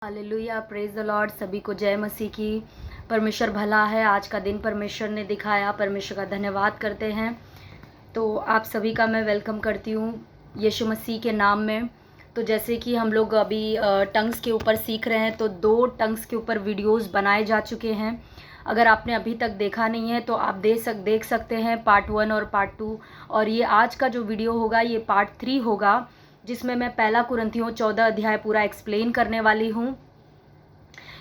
Hallelujah, praise the Lord. सभी को जय मसीह की। परमेश्वर भला है। आज का दिन परमेश्वर ने दिखाया, परमेश्वर का धन्यवाद करते हैं। तो आप सभी का मैं वेलकम करती हूँ यीशु मसीह के नाम में। तो जैसे कि हम लोग अभी टंग्स के ऊपर सीख रहे हैं, तो 2 टंग्स के ऊपर वीडियोस बनाए जा चुके हैं। अगर आपने अभी तक देखा नहीं है तो आप देख सकते हैं पार्ट 1 और पार्ट 2। और ये आज का जो वीडियो होगा ये पार्ट 3 होगा, जिसमें मैं पहला कुरिन्थियों 14 अध्याय पूरा एक्सप्लेन करने वाली हूँ।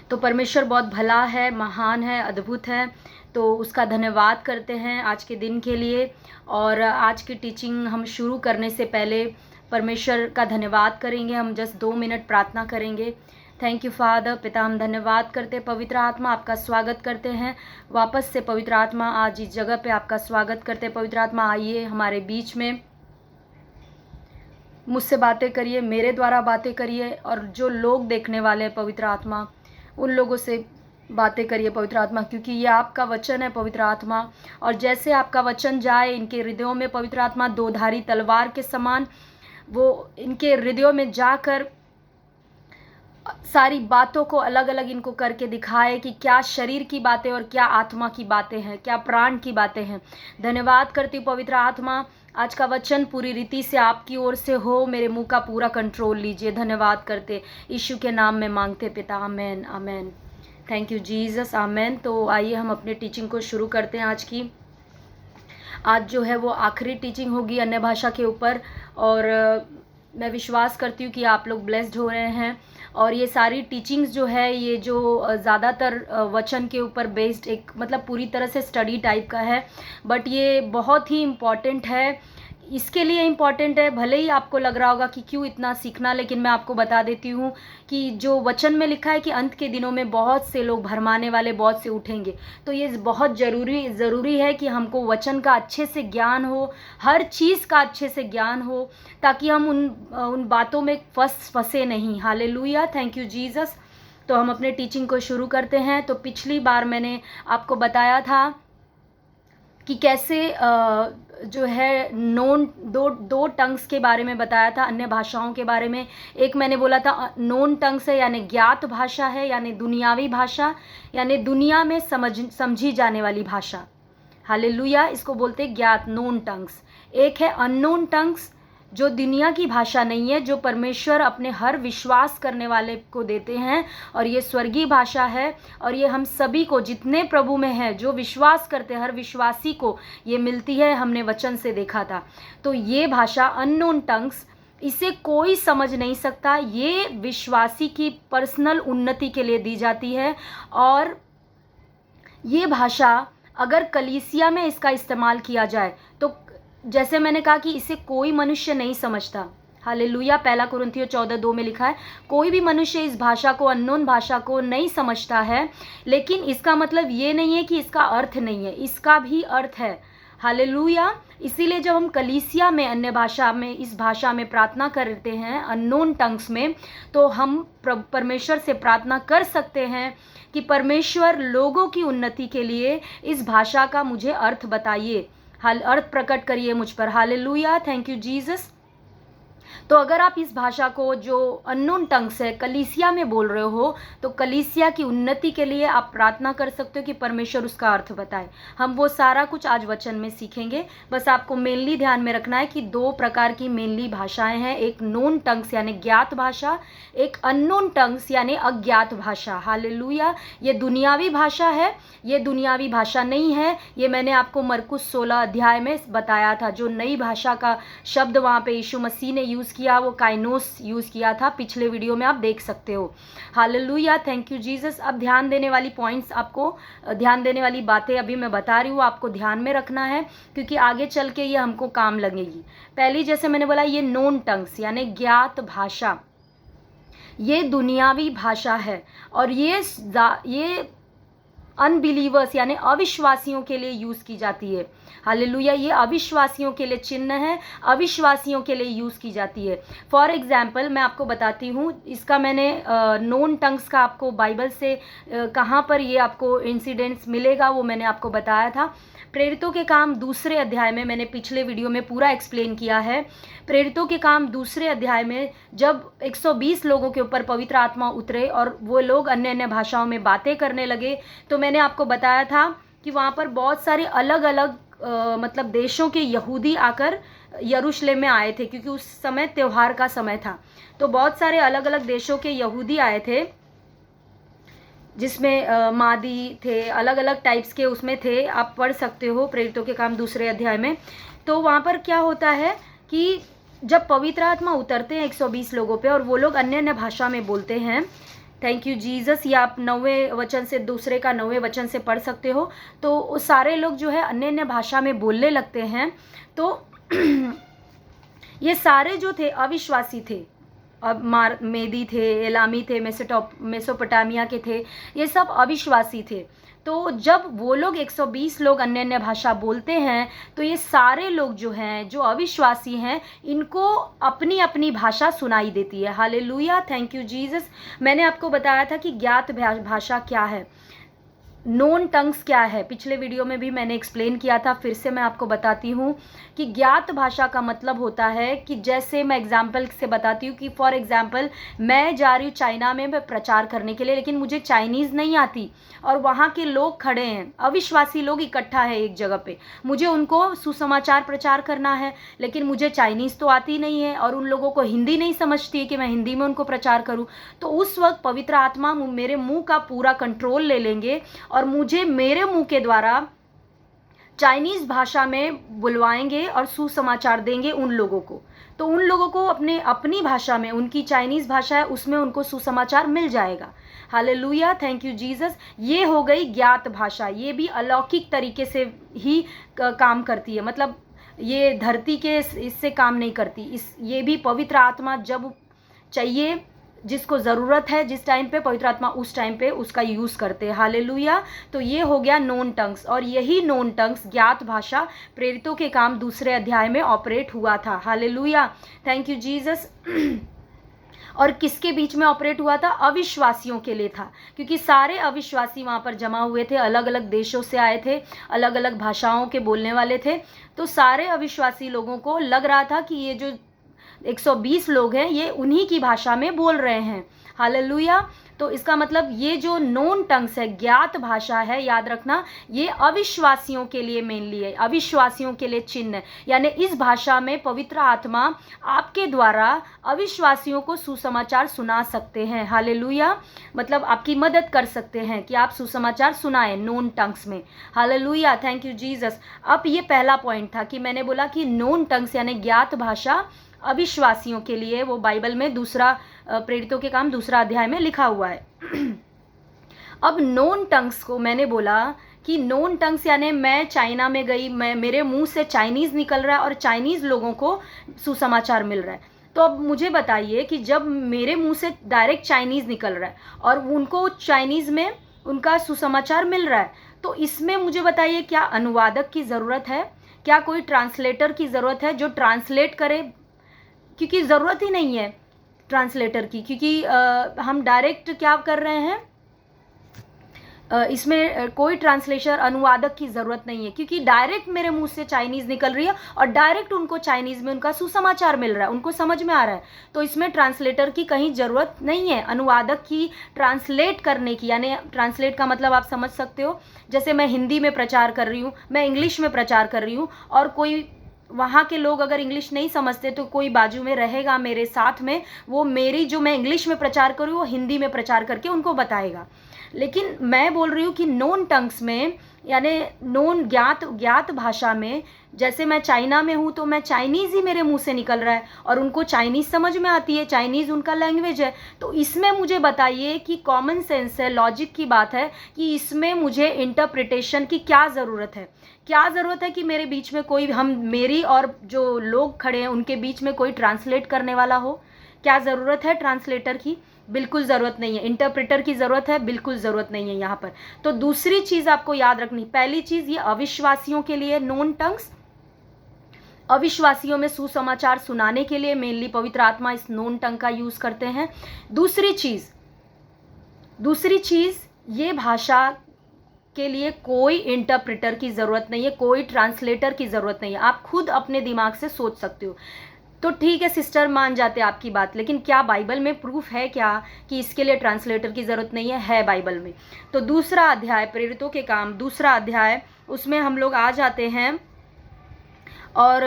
तो परमेश्वर बहुत भला है, महान है, अद्भुत है। तो उसका धन्यवाद करते हैं आज के दिन के लिए। और आज की टीचिंग हम शुरू करने से पहले परमेश्वर का धन्यवाद करेंगे। हम जस्ट 2 मिनट प्रार्थना करेंगे। Thank you father. पिता, हम धन्यवाद करते, पवित्र आत्मा आपका स्वागत करते हैं वापस से। पवित्र आत्मा आज इस जगह पे आपका स्वागत करते। पवित्र आत्मा आइए हमारे बीच में, मुझसे बातें करिए, मेरे द्वारा बातें करिए। और जो लोग देखने वाले हैं पवित्र आत्मा, उन लोगों से बातें करिए पवित्र आत्मा, क्योंकि ये आपका वचन है पवित्र आत्मा। और जैसे आपका वचन जाए इनके हृदयों में पवित्र आत्मा, 2 धारी तलवार के समान वो इनके हृदयों में जाकर सारी बातों को अलग अलग इनको करके दिखाए कि क्या शरीर की बातें और क्या आत्मा की बातें हैं, क्या प्राण की बातें हैं। धन्यवाद करती हूँ पवित्र आत्मा, आज का वचन पूरी रीति से आपकी ओर से हो। मेरे मुंह का पूरा कंट्रोल लीजिए। धन्यवाद करते यीशु के नाम में मांगते पिता, आमेन आमेन। थैंक यू जीसस, आमेन। तो आइए हम अपने टीचिंग को शुरू करते हैं। आज जो है वो आखिरी टीचिंग होगी अन्य भाषा के ऊपर। और मैं विश्वास करती हूँ कि आप लोग ब्लेस्ड हो रहे हैं। और ये सारी टीचिंग्स जो है, ये जो ज़्यादातर वचन के ऊपर बेस्ड एक मतलब पूरी तरह से स्टडी टाइप का है, बट ये बहुत ही इम्पॉर्टेंट है। इसके लिए इम्पॉर्टेंट है, भले ही आपको लग रहा होगा कि क्यों इतना सीखना, लेकिन मैं आपको बता देती हूँ कि जो वचन में लिखा है कि अंत के दिनों में बहुत से लोग भरमाने वाले बहुत से उठेंगे। तो ये बहुत ज़रूरी है कि हमको वचन का अच्छे से ज्ञान हो, हर चीज़ का अच्छे से ज्ञान हो, ताकि हम उन बातों में फंसे नहीं। Hallelujah, thank you Jesus. तो हम अपने टीचिंग को शुरू करते हैं। तो पिछली बार मैंने आपको बताया था कि कैसे जो है दो टंग्स के बारे में बताया था, अन्य भाषाओं के बारे में। एक मैंने बोला था नोन टंग्स है, यानी ज्ञात भाषा है, यानी दुनियावी भाषा, यानी दुनिया में समझी जाने वाली भाषा। हालेलुया, इसको बोलते हैं ज्ञात, नोन टंग्स। एक है अननोन टंग्स, जो दुनिया की भाषा नहीं है, जो परमेश्वर अपने हर विश्वास करने वाले को देते हैं। और ये स्वर्गीय भाषा है। और ये हम सभी को, जितने प्रभु में है, जो विश्वास करते हैं, हर विश्वासी को ये मिलती है। हमने वचन से देखा था। तो ये भाषा अननोन टंग्स, इसे कोई समझ नहीं सकता। ये विश्वासी की पर्सनल उन्नति के लिए दी जाती है। और ये भाषा अगर कलीसिया में इसका इस्तेमाल किया जाए तो जैसे मैंने कहा कि इसे कोई मनुष्य नहीं समझता। हालेलुया, पहला कुरिन्थियों 14:2 में लिखा है, कोई भी मनुष्य इस भाषा को, अननोन भाषा को नहीं समझता है। लेकिन इसका मतलब ये नहीं है कि इसका अर्थ नहीं है, इसका भी अर्थ है। हालेलुया। इसीलिए जब हम कलीसिया में अन्य भाषा में, इस भाषा में प्रार्थना करते हैं, अननोन टंग्स में, तो हम परमेश्वर से प्रार्थना कर सकते हैं कि परमेश्वर लोगों की उन्नति के लिए इस भाषा का मुझे अर्थ बताइए, अर्थ प्रकट करिए मुझ पर। Hallelujah, thank you Jesus. तो अगर आप इस भाषा को, जो अननोन टंग से कलीसिया में बोल रहे हो, तो कलीसिया की उन्नति के लिए आप प्रार्थना कर सकते हो कि परमेश्वर उसका अर्थ बताए। हम वो सारा कुछ आज वचन में सीखेंगे। बस आपको मेनली ध्यान में रखना है कि 2 प्रकार की मेनली भाषाएं हैं, एक नोन टंग्स यानी ज्ञात भाषा, एक अननोन टंग्स यानी अज्ञात भाषा। हालेलुया। ये दुनियावी भाषा है, ये दुनियावी भाषा नहीं है। ये मैंने आपको मरकुस 16 अध्याय में बताया था। जो नई भाषा का शब्द वहाँ पे यीशु मसीह ने यूज़ किया, वो काइनोस यूज़ किया था। पिछले वीडियो में आप देख सकते हो। Hallelujah, thank you Jesus. अब ध्यान देने वाली पॉइंट्स, आपको ध्यान देने वाली बातें अभी मैं बता रही हूँ, आपको ध्यान में रखना है, क्योंकि आगे चल के ये हमको काम लगेगी। पहली, जैसे मैंने बोला, ये नोन टंग्स यानी ज्ञात भाषा, ये दुनियावी भाषा है। और ये अनबिलीवर्स यानी अविश्वासियों के लिए यूज़ की जाती है। हालेलुया, ये अविश्वासियों के लिए चिन्ह है, अविश्वासियों के लिए यूज़ की जाती है। फॉर एग्जाम्पल मैं आपको बताती हूँ, इसका मैंने नोन टंग्स का आपको बाइबल से कहाँ पर ये आपको इंसिडेंट्स मिलेगा वो मैंने आपको बताया था। प्रेरितों के काम दूसरे अध्याय में, मैंने पिछले वीडियो में पूरा एक्सप्लेन किया है, प्रेरितों के काम दूसरे अध्याय में जब 120 लोगों के ऊपर पवित्र आत्मा उतरे और वो लोग अन्य अन्य भाषाओं में बातें करने लगे, तो मैंने आपको बताया था कि वहाँ पर बहुत सारे अलग अलग मतलब देशों के यहूदी आकर यरूशलेम में आए थे, क्योंकि उस समय त्यौहार का समय था। तो बहुत सारे अलग अलग देशों के यहूदी आए थे, जिसमें मादी थे, अलग अलग टाइप्स के उसमें थे। आप पढ़ सकते हो प्रेरितों के काम दूसरे अध्याय में। तो वहाँ पर क्या होता है कि जब पवित्र आत्मा उतरते हैं 120 लोगों पे और वो लोग अन्य अन्य भाषा में बोलते हैं, थैंक यू जीसस, ये आप 9वें वचन से, दूसरे का 9वें वचन से पढ़ सकते हो। तो सारे लोग जो है अन्य अन्य भाषा में बोलने लगते हैं। तो ये सारे जो थे अविश्वासी थे, अब मेदी थे, एलामी थे, मेसोपोटामिया के थे, ये सब अविश्वासी थे। तो जब वो लोग 120 लोग अन्य अन्य भाषा बोलते हैं, तो ये सारे लोग जो हैं, जो अविश्वासी हैं, इनको अपनी अपनी भाषा सुनाई देती है। Hallelujah, thank you Jesus. मैंने आपको बताया था कि ज्ञात भाषा क्या है, नोन टंग्स क्या है, पिछले वीडियो में भी मैंने एक्सप्लेन किया था, फिर से मैं आपको बताती हूँ कि ज्ञात भाषा का मतलब होता है कि जैसे मैं एग्जाम्पल से बताती हूँ कि फॉर एग्जाम्पल मैं जा रही हूँ चाइना में मैं प्रचार करने के लिए, लेकिन मुझे चाइनीज़ नहीं आती और वहाँ के लोग खड़े हैं, अविश्वासी लोग इकट्ठा है एक जगह पे, मुझे उनको सुसमाचार प्रचार करना है, लेकिन मुझे चाइनीज़ तो आती नहीं है और उन लोगों को हिंदी नहीं समझती है कि मैं हिंदी में उनको प्रचार करूँ। तो उस वक्त पवित्र आत्मा मेरे मुँह का पूरा कंट्रोल ले लेंगे और मुझे मेरे मुंह के द्वारा चाइनीज़ भाषा में बुलवाएंगे और सुसमाचार देंगे उन लोगों को। तो उन लोगों को अपनी भाषा में, उनकी चाइनीज़ भाषा है उसमें उनको सुसमाचार मिल जाएगा। Hallelujah, thank you Jesus. ये हो गई ज्ञात भाषा। ये भी अलौकिक तरीके से ही काम करती है, मतलब ये धरती के इससे काम नहीं करती। ये भी पवित्र आत्मा जब चाहिए, जिसको ज़रूरत है जिस टाइम पे, पवित्र आत्मा उस टाइम पे उसका यूज़ करते हैं। हालेलुया। तो ये हो गया नोन टंग्स, और यही नोन टंग्स, ज्ञात भाषा, प्रेरितों के काम दूसरे अध्याय में ऑपरेट हुआ था। Hallelujah, thank you Jesus. और किसके बीच में ऑपरेट हुआ था? अविश्वासियों के लिए था, क्योंकि सारे अविश्वासी वहाँ पर जमा हुए थे, अलग अलग देशों से आए थे, अलग अलग भाषाओं के बोलने वाले थे। तो सारे अविश्वासी लोगों को लग रहा था कि ये जो 120 लोग हैं ये उन्हीं की भाषा में बोल रहे हैं। हालेलुया। तो इसका मतलब ये जो नोन टंग्स है, ज्ञात भाषा है, याद रखना ये अविश्वासियों के लिए मेनली है, अविश्वासियों के लिए चिन्ह है। यानी इस भाषा में पवित्र आत्मा आपके द्वारा अविश्वासियों को सुसमाचार सुना सकते हैं। हालेलुया, मतलब आपकी मदद कर सकते हैं कि आप सुसमाचार सुनाएं नोन टंग्स में। Hallelujah, thank you Jesus. अब ये पहला पॉइंट था कि मैंने बोला कि नोन टंग्स यानी ज्ञात भाषा अविश्वासियों के लिए, वो बाइबल में दूसरा प्रेरितों के काम दूसरा अध्याय में लिखा हुआ है। अब नोन टंग्स को मैंने बोला कि नोन टंग्स यानी मैं चाइना में गई, मेरे मुंह से चाइनीज़ निकल रहा है और चाइनीज़ लोगों को सुसमाचार मिल रहा है। तो अब मुझे बताइए कि जब मेरे मुंह से डायरेक्ट चाइनीज़ निकल रहा है और उनको चाइनीज़ में उनका सुसमाचार मिल रहा है, तो इसमें मुझे बताइए क्या अनुवादक की ज़रूरत है? क्या कोई ट्रांसलेटर की ज़रूरत है जो ट्रांसलेट करे? क्योंकि ज़रूरत ही नहीं है ट्रांसलेटर की, क्योंकि हम डायरेक्ट क्या कर रहे हैं, इसमें कोई ट्रांसलेशन अनुवादक की ज़रूरत नहीं है, क्योंकि डायरेक्ट मेरे मुंह से चाइनीज़ निकल रही है और डायरेक्ट उनको चाइनीज़ में उनका सुसमाचार मिल रहा है, उनको समझ में आ रहा है। तो इसमें ट्रांसलेटर की कहीं ज़रूरत नहीं है, अनुवादक की ट्रांसलेट करने की। यानी ट्रांसलेट का मतलब आप समझ सकते हो, जैसे मैं हिंदी में प्रचार कर रही हूँ, मैं इंग्लिश में प्रचार कर रही हूँ, और कोई वहाँ के लोग अगर इंग्लिश नहीं समझते तो कोई बाजू में रहेगा मेरे साथ में, वो मेरी जो मैं इंग्लिश में प्रचार करूँ वो हिंदी में प्रचार करके उनको बताएगा। लेकिन मैं बोल रही हूँ कि नोन टंग्स में यानी नोन ज्ञात भाषा में, जैसे मैं चाइना में हूँ तो मैं चाइनीज़ ही मेरे मुंह से निकल रहा है और उनको चाइनीज़ समझ में आती है, चाइनीज़ उनका लैंग्वेज है। तो इसमें मुझे बताइए कि कॉमन सेंस है, लॉजिक की बात है कि इसमें मुझे इंटरप्रिटेशन की क्या ज़रूरत है? क्या ज़रूरत है कि मेरे बीच में कोई, मेरी और जो लोग खड़े हैं उनके बीच में कोई ट्रांसलेट करने वाला हो? क्या ज़रूरत है ट्रांसलेटर की? बिल्कुल ज़रूरत नहीं है। इंटरप्रेटर की ज़रूरत है? बिल्कुल ज़रूरत नहीं है यहाँ पर। तो दूसरी चीज़ आपको याद रखनी, पहली चीज़ ये अविश्वासियों के लिए नोन टंग्स, अविश्वासियों में सुसमाचार सुनाने के लिए मेनली पवित्र आत्मा इस नोन टंग का यूज़ करते हैं। दूसरी चीज़ ये भाषा के लिए कोई इंटरप्रेटर की ज़रूरत नहीं है, कोई ट्रांसलेटर की ज़रूरत नहीं है। आप खुद अपने दिमाग से सोच सकते हो। तो ठीक है सिस्टर, मान जाते आपकी बात, लेकिन क्या बाइबल में प्रूफ है क्या कि इसके लिए ट्रांसलेटर की ज़रूरत नहीं है बाइबल में। तो दूसरा अध्याय प्रेरितों के काम, दूसरा अध्याय, उसमें हम लोग आ जाते हैं और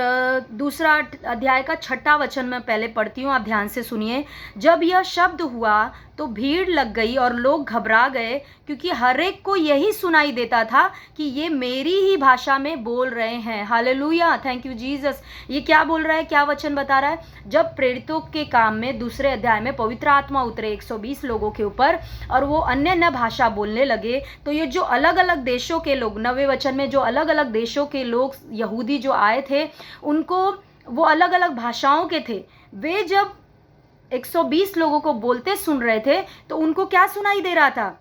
दूसरा अध्याय का 6वां वचन मैं पहले पढ़ती हूँ, आप ध्यान से सुनिए। जब यह शब्द हुआ तो भीड़ लग गई और लोग घबरा गए, क्योंकि हर एक को यही सुनाई देता था कि ये मेरी ही भाषा में बोल रहे हैं। Hallelujah, thank you Jesus. ये क्या बोल रहा है, क्या वचन बता रहा है? जब प्रेरितों के काम में दूसरे अध्याय में पवित्र आत्मा उतरे 120 लोगों के ऊपर और वो अन्य भाषा बोलने लगे, तो ये जो अलग अलग देशों के लोग, 9वें वचन में जो अलग अलग देशों के लोग यहूदी जो आए थे, उनको वो अलग अलग भाषाओं के थे, वे जब 120 लोगों को बोलते सुन रहे थे तो उनको क्या सुनाई दे रहा था?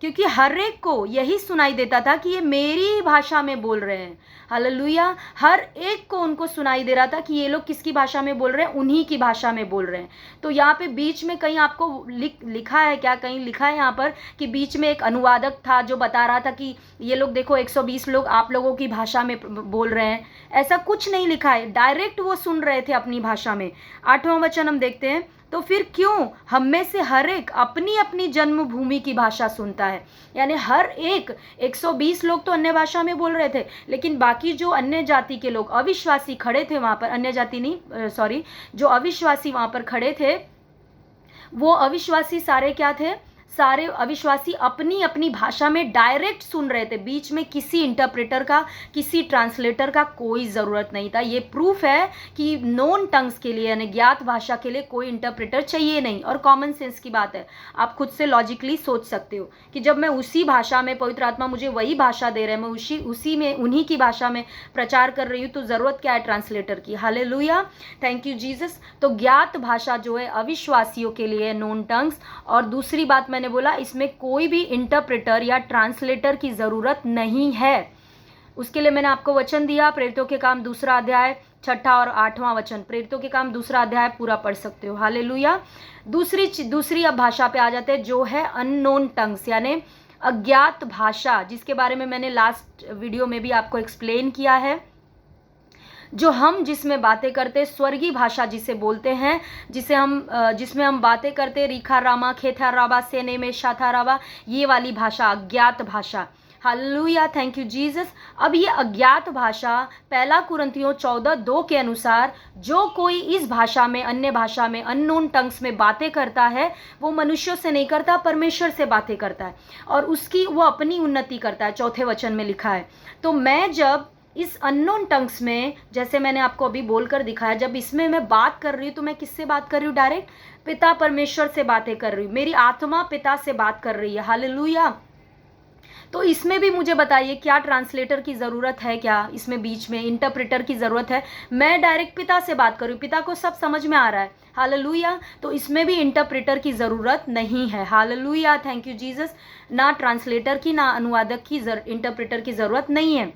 क्योंकि हर एक को यही सुनाई देता था कि ये मेरी ही भाषा में बोल रहे हैं। हालेलुया, हर एक को उनको सुनाई दे रहा था कि ये लोग किसकी भाषा में बोल रहे हैं, उन्हीं की भाषा में बोल रहे हैं। तो यहाँ पे बीच में कहीं आपको लिखा है क्या, कहीं लिखा है यहाँ पर कि बीच में एक अनुवादक था जो बता रहा था कि ये लोग देखो 120 लोग आप लोगों की भाषा में बोल रहे हैं? ऐसा कुछ नहीं लिखा है, डायरेक्ट वो सुन रहे थे अपनी भाषा में। 8वां वचन हम देखते हैं, तो फिर क्यों हम में से हर एक अपनी अपनी जन्मभूमि की भाषा सुनता है। यानी हर एक 120 लोग तो अन्य भाषा में बोल रहे थे, लेकिन बाकी जो अन्य जाति के लोग अविश्वासी खड़े थे वहाँ पर, अन्य जाति नहीं सॉरी, जो अविश्वासी वहाँ पर खड़े थे, वो अविश्वासी सारे क्या थे? सारे अविश्वासी अपनी अपनी भाषा में डायरेक्ट सुन रहे थे। बीच में किसी इंटरप्रेटर का, किसी ट्रांसलेटर का कोई ज़रूरत नहीं था। ये प्रूफ है कि नोन टंग्स के लिए, यानी ज्ञात भाषा के लिए कोई इंटरप्रेटर चाहिए नहीं। और कॉमन सेंस की बात है, आप खुद से लॉजिकली सोच सकते हो कि जब मैं उसी भाषा में, पवित्र आत्मा मुझे वही भाषा दे रहे हैं, मैं उसी में उन्हीं की भाषा में प्रचार कर रही हूँ, तो ज़रूरत क्या है ट्रांसलेटर की। Hallelujah, thank you Jesus. तो ज्ञात भाषा जो है अविश्वासियों के लिए नोन टंग्स। और दूसरी बात मैंने बोला, इसमें कोई भी इंटरप्रेटर या ट्रांसलेटर की ज़रूरत नहीं है। उसके लिए मैंने आपको वचन दिया, प्रेरितों के काम 2 अध्याय 6 और 8वां वचन, प्रेरितों के काम 2 अध्याय पूरा पढ़ सकते हो। हालेलुया। दूसरी अब भाषा पे आ जाते हैं, जो है अननोन टंग्स, यानी अज्ञात भाषा, जिसके बारे में मैंने लास्ट वीडियो में भी आपको एक्सप्लेन किया है। जो हम जिसमें बातें करते, स्वर्गीय भाषा जिसे बोलते हैं, जिसमें हम बातें करते, रीखा रामा, खेथा राबा, सेने में शाथा राबा, ये वाली भाषा अज्ञात भाषा। Hallelujah, thank you Jesus. अब ये अज्ञात भाषा 1 कुरिन्थियों 14:2 के अनुसार, जो कोई इस भाषा में, अन्य भाषा में, अननोन टंग्स में बातें करता है, वो मनुष्यों से नहीं करता, परमेश्वर से बातें करता है, और उसकी वो अपनी उन्नति करता है। 4थे वचन में लिखा है। तो मैं जब इस अननोन टंग्स में, जैसे मैंने आपको अभी बोलकर दिखाया, जब इसमें मैं बात कर रही हूँ, तो मैं किससे बात कर रही हूँ? डायरेक्ट पिता परमेश्वर से बातें कर रही हूँ। मेरी आत्मा पिता से बात कर रही है। हालेलुया। तो इसमें भी मुझे बताइए, क्या ट्रांसलेटर की ज़रूरत है? क्या इसमें बीच में इंटरप्रेटर की ज़रूरत है? मैं डायरेक्ट पिता से बात कर रही हूँ, पिता को सब समझ में आ रहा है। हालेलुया। तो इसमें भी इंटरप्रेटर की ज़रूरत नहीं है। Hallelujah, thank you Jesus. ना ट्रांसलेटर की, ना अनुवादक की, इंटरप्रेटर की ज़रूरत नहीं है।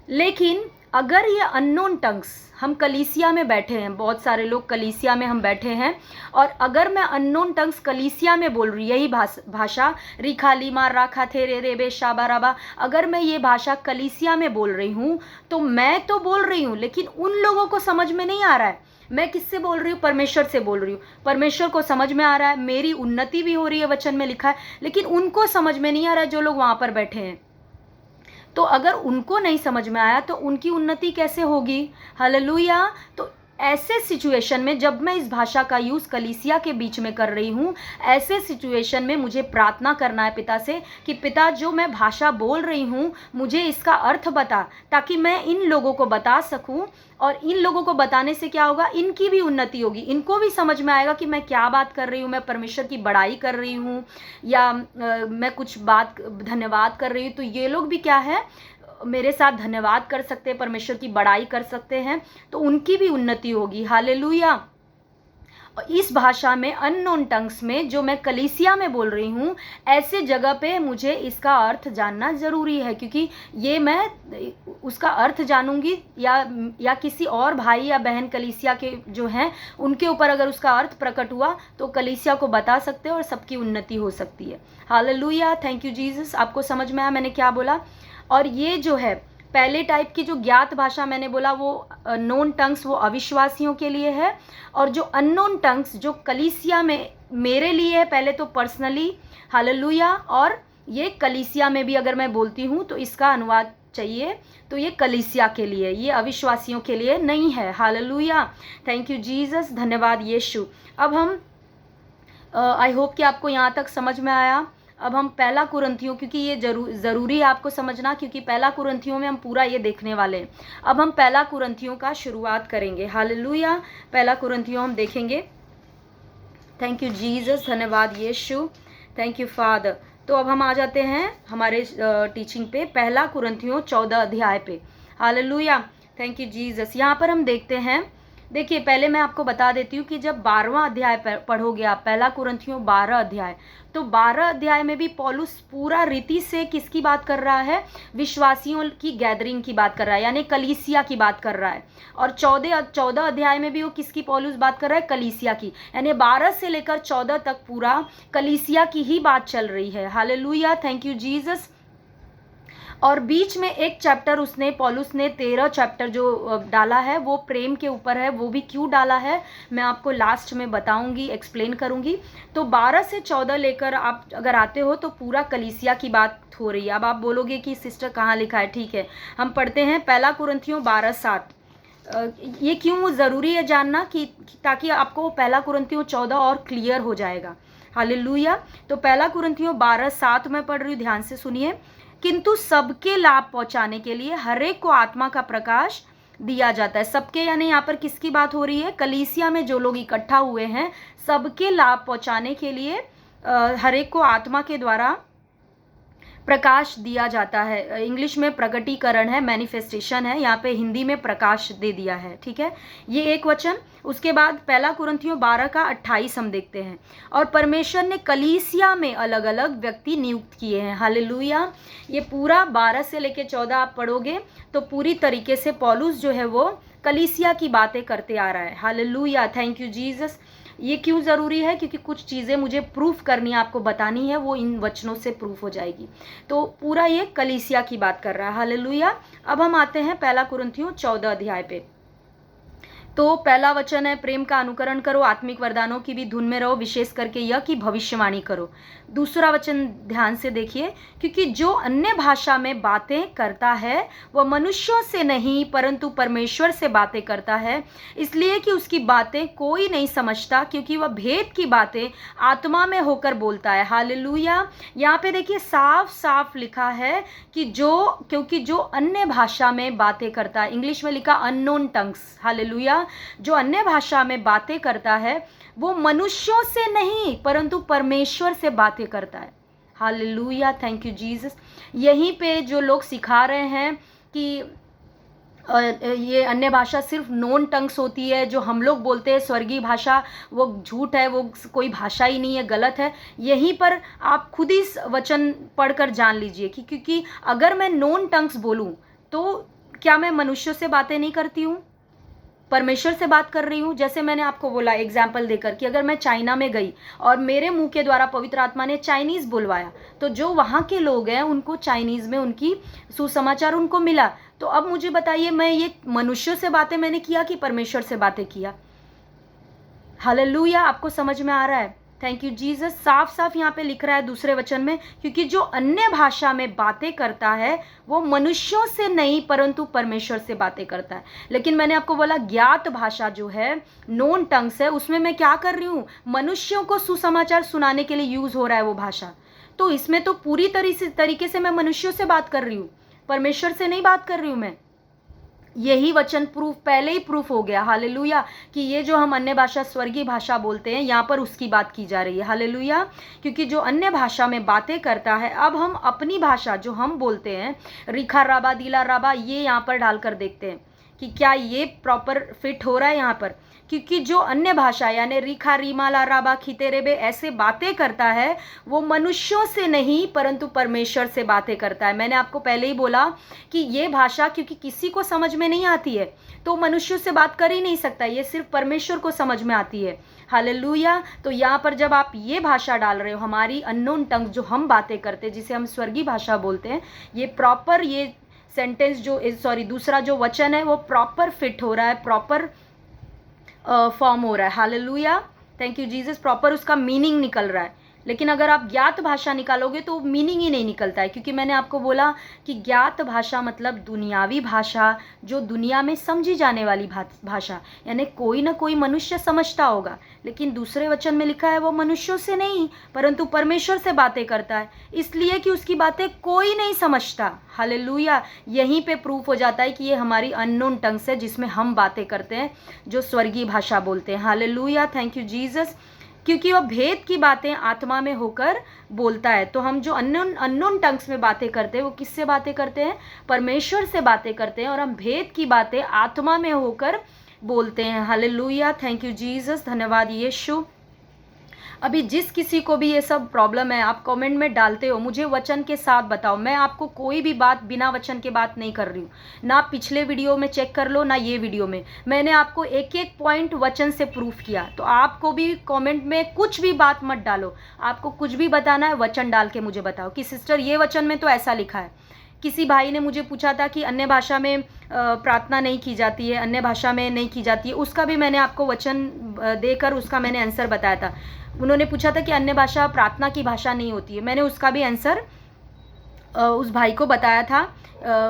लेकिन अगर ये अननोन टंग्स, हम कलीसिया में बैठे हैं, बहुत सारे लोग कलीसिया में हम बैठे हैं, और अगर मैं अननोन टंग्स कलीसिया में बोल रही, यही भाषा रिखाली मार राखा थे रे रे बे शाबा राबा, अगर मैं ये भाषा कलीसिया में बोल रही हूँ, तो मैं तो बोल रही हूँ, लेकिन उन लोगों को समझ में नहीं आ रहा है। मैं किससे बोल रही हूँ? परमेश्वर से बोल रही हूँ। परमेश्वर को समझ में आ रहा है, मेरी उन्नति भी हो रही है, वचन में लिखा है, लेकिन उनको समझ में नहीं आ रहा है, जो लोग वहाँ पर बैठे हैं। तो अगर उनको नहीं समझ में आया तो उनकी उन्नति कैसे होगी? हालेलुया। तो ऐसे सिचुएशन में, जब मैं इस भाषा का यूज़ कलीसिया के बीच में कर रही हूँ, ऐसे सिचुएशन में मुझे प्रार्थना करना है पिता से कि पिता, जो मैं भाषा बोल रही हूँ, मुझे इसका अर्थ बता, ताकि मैं इन लोगों को बता सकूँ, और इन लोगों को बताने से क्या होगा? इनकी भी उन्नति होगी, इनको भी समझ में आएगा कि मैं क्या बात कर रही हूँ, मैं परमेश्वर की बड़ाई कर रही हूँ, या मैं कुछ बात धन्यवाद कर रही हूँ, तो ये लोग भी क्या है, मेरे साथ धन्यवाद कर सकते हैं, परमेश्वर की बड़ाई कर सकते हैं, तो उनकी भी उन्नति होगी। हालेलुया। इस भाषा में, अननोन टंग्स में, जो मैं कलीसिया में बोल रही हूँ, ऐसे जगह पे मुझे इसका अर्थ जानना ज़रूरी है, क्योंकि ये मैं उसका अर्थ जानूंगी या किसी और भाई या बहन कलीसिया के जो हैं उनके ऊपर अगर उसका अर्थ प्रकट हुआ तो कलीसिया को बता सकते हैं और सबकी उन्नति हो सकती है। Hallelujah, thank you Jesus. आपको समझ में आया मैंने क्या बोला? और ये जो है पहले टाइप की जो ज्ञात भाषा मैंने बोला वो नोन टंग्स, वो अविश्वासियों के लिए है, और जो अननोन टंग्स जो कलीसिया में मेरे लिए है, पहले तो पर्सनली, हालेलुया, और ये कलीसिया में भी अगर मैं बोलती हूँ तो इसका अनुवाद चाहिए तो ये कलीसिया के लिए, ये अविश्वासियों के लिए नहीं है। हालेलुया, थैंक यू जीसस, धन्यवाद यीशु। अब हम आई होप कि आपको यहाँ तक समझ में आया। अब हम पहला कुरिन्थियों, क्योंकि ये ज़रूरी है आपको समझना, क्योंकि पहला कुरिन्थियों में हम पूरा ये देखने वाले हैं। अब हम पहला कुरिन्थियों का शुरुआत करेंगे। हालेलुया, पहला कुरिन्थियों हम देखेंगे। थैंक यू जीसस, धन्यवाद यीशु, थैंक यू फादर। तो अब हम आ जाते हैं हमारे टीचिंग पे, पहला कुरिन्थियों 14 अध्याय पे। Hallelujah, thank you Jesus. यहाँ पर हम देखते हैं, देखिए पहले मैं आपको बता देती हूँ कि जब 12वां अध्याय पढ़ोगे आप, पहला कुरिन्थियों 12 अध्याय, तो 12 अध्याय में भी पौलुस पूरा रीति से किसकी बात कर रहा है? विश्वासियों की गैदरिंग की बात कर रहा है, यानी कलीसिया की बात कर रहा है। और 14 अध्याय में भी वो किसकी पौलुस बात कर रहा है? कलीसिया की। यानी 12 से लेकर 14 तक पूरा कलीसिया की ही बात चल रही है। Hallelujah, thank you Jesus. और बीच में एक चैप्टर पौलुस ने 13 चैप्टर जो डाला है वो प्रेम के ऊपर है। वो भी क्यों डाला है मैं आपको लास्ट में बताऊंगी, एक्सप्लेन करूंगी। तो 12 से 14 लेकर आप अगर आते हो तो पूरा कलीसिया की बात हो रही है। अब आप बोलोगे कि सिस्टर कहाँ लिखा है? ठीक है, हम पढ़ते हैं पहला कुरिन्थियों 12:7। ये क्यों ज़रूरी है जानना, कि ताकि आपको पहला कुरिन्थियों 14 और क्लियर हो जाएगा। हालेलुया। तो पहला कुरिन्थियों 12:7 में पढ़ रही हूँ, ध्यान से सुनिए। किंतु सबके लाभ पहुंचाने के लिए हरेक को आत्मा का प्रकाश दिया जाता है। सबके यानी यहाँ पर किसकी बात हो रही है? कलीसिया में जो लोग इकट्ठा हुए हैं, सबके लाभ पहुंचाने के लिए हरेक को आत्मा के द्वारा प्रकाश दिया जाता है। इंग्लिश में प्रकटीकरण है, मैनिफेस्टेशन है, यहाँ पे हिंदी में प्रकाश दे दिया है। ठीक है, ये एक वचन। उसके बाद पहला कुरिन्थियों 12:28 हम देखते हैं। और परमेश्वर ने कलीसिया में अलग अलग व्यक्ति नियुक्त किए हैं। हालेलुया। ये पूरा 12 से लेकर 14 आप पढ़ोगे तो पूरी तरीके से पौलुस जो है वो कलीसिया की बातें करते आ रहा है। Hallelujah, thank you Jesus. ये क्यों ज़रूरी है? क्योंकि कुछ चीज़ें मुझे प्रूफ करनी है, आपको बतानी है, वो इन वचनों से प्रूफ हो जाएगी। तो पूरा ये कलीसिया की बात कर रहा है। हालेलुया। अब हम आते हैं पहला कुरिन्थियों 14 अध्याय पे। तो पहला वचन है, प्रेम का अनुकरण करो, आत्मिक वरदानों की भी धुन में रहो, विशेष करके यह कि भविष्यवाणी करो। दूसरा वचन ध्यान से देखिए, क्योंकि जो अन्य भाषा में बातें करता है वह मनुष्यों से नहीं परंतु परमेश्वर से बातें करता है, इसलिए कि उसकी बातें कोई नहीं समझता, क्योंकि वह भेद की बातें आत्मा में होकर बोलता है। हालेलुया। यहाँ पे देखिए साफ साफ लिखा है कि क्योंकि जो अन्य भाषा में बातें करता है, इंग्लिश में लिखा अननोन टंग्स। हालेलुया। जो अन्य भाषा में बातें करता है वो मनुष्यों से नहीं परंतु परमेश्वर से बातें करता है। Hallelujah, thank you Jesus. यहीं पे जो लोग सिखा रहे हैं कि ये अन्य भाषा सिर्फ नोन टंग्स होती है, जो हम लोग बोलते हैं स्वर्गीय भाषा, वो झूठ है, वो कोई भाषा ही नहीं है, गलत है। यहीं पर आप खुद ही वचन पढ़कर जान लीजिए कि क्योंकि अगर मैं नोन टंग्स बोलूं तो क्या मैं मनुष्यों से बातें नहीं करती हूँ? परमेश्वर से बात कर रही हूँ। जैसे मैंने आपको बोला एग्जाम्पल देकर कि अगर मैं चाइना में गई और मेरे मुंह के द्वारा पवित्र आत्मा ने चाइनीज़ बुलवाया तो जो वहाँ के लोग हैं उनको चाइनीज़ में उनकी सुसमाचार उनको मिला। तो अब मुझे बताइए, मैं ये मनुष्यों से बातें मैंने किया कि परमेश्वर से बातें किया? हालेलुया, आपको समझ में आ रहा है? Thank you Jesus. साफ साफ यहाँ पे लिख रहा है दूसरे वचन में, क्योंकि जो अन्य भाषा में बातें करता है वो मनुष्यों से नहीं परंतु परमेश्वर से बातें करता है। लेकिन मैंने आपको बोला ज्ञात भाषा जो है, नोन टंग्स है, उसमें मैं क्या कर रही हूँ? मनुष्यों को सुसमाचार सुनाने के लिए यूज हो रहा है वो भाषा। तो इसमें तो पूरी तरीके से मैं मनुष्यों से बात कर रही हूँ, परमेश्वर से नहीं बात कर रही हूँ मैं। यही वचन प्रूफ पहले ही प्रूफ हो गया। हालेलुया। कि ये जो हम अन्य भाषा स्वर्गीय भाषा बोलते हैं, यहाँ पर उसकी बात की जा रही है। हालेलुया। क्योंकि जो अन्य भाषा में बातें करता है, अब हम अपनी भाषा जो हम बोलते हैं, रिखा राबा दिला राबा, ये यहाँ पर डालकर देखते हैं कि क्या ये प्रॉपर फिट हो रहा है यहाँ पर। क्योंकि जो अन्य भाषा यानी रीखा रीमाला राबा खितेरेबे ऐसे बातें करता है वो मनुष्यों से नहीं परंतु परमेश्वर से बातें करता है। मैंने आपको पहले ही बोला कि ये भाषा क्योंकि किसी को समझ में नहीं आती है तो मनुष्यों से बात कर ही नहीं सकता, ये सिर्फ परमेश्वर को समझ में आती है। हालेलुया। तो यहाँ पर जब आप ये भाषा डाल रहे हो, हमारी अननोन टंग जो हम बातें करते हैं जिसे हम स्वर्गीय भाषा बोलते हैं, ये प्रॉपर ये सेंटेंस जो दूसरा जो वचन है वो प्रॉपर फिट हो रहा है, प्रॉपर फॉर्म हो रहा है। Hallelujah, thank you Jesus. Proper उसका मीनिंग निकल रहा है। लेकिन अगर आप ज्ञात भाषा निकालोगे तो मीनिंग ही नहीं निकलता है, क्योंकि मैंने आपको बोला कि ज्ञात भाषा मतलब दुनियावी भाषा, जो दुनिया में समझी जाने वाली भाषा, यानी कोई ना कोई मनुष्य समझता होगा। लेकिन दूसरे वचन में लिखा है वो मनुष्यों से नहीं परंतु परमेश्वर से बातें करता है, इसलिए कि उसकी बातें कोई नहीं समझता। हालेलुया। यहीं पे प्रूफ हो जाता है कि ये हमारी अननोन टंग से जिसमें हम बातें करते हैं, जो स्वर्गीय भाषा बोलते हैं। Hallelujah, thank you Jesus. क्योंकि वह भेद की बातें आत्मा में होकर बोलता है। तो हम जो अननोन टंग्स में बातें करते हैं वो किससे बातें करते हैं? परमेश्वर से बातें करते हैं, और हम भेद की बातें आत्मा में होकर बोलते हैं। हालेलुया, थैंक यू जीसस, धन्यवाद यीशु। अभी जिस किसी को भी ये सब प्रॉब्लम है, आप कमेंट में डालते हो, मुझे वचन के साथ बताओ। मैं आपको कोई भी बात बिना वचन के बात नहीं कर रही हूँ, ना पिछले वीडियो में चेक कर लो ना ये वीडियो में। मैंने आपको एक एक पॉइंट वचन से प्रूफ किया। तो आपको भी कमेंट में कुछ भी बात मत डालो, आपको कुछ भी बताना है वचन डाल के मुझे बताओ कि सिस्टर ये वचन में तो ऐसा लिखा है। किसी भाई ने मुझे पूछा था कि अन्य भाषा में प्रार्थना नहीं की जाती है, अन्य भाषा में नहीं की जाती है, उसका भी मैंने आपको वचन देकर उसका मैंने आंसर बताया था। उन्होंने पूछा था कि अन्य भाषा प्रार्थना की भाषा नहीं होती है, मैंने उसका भी आंसर उस भाई को बताया था।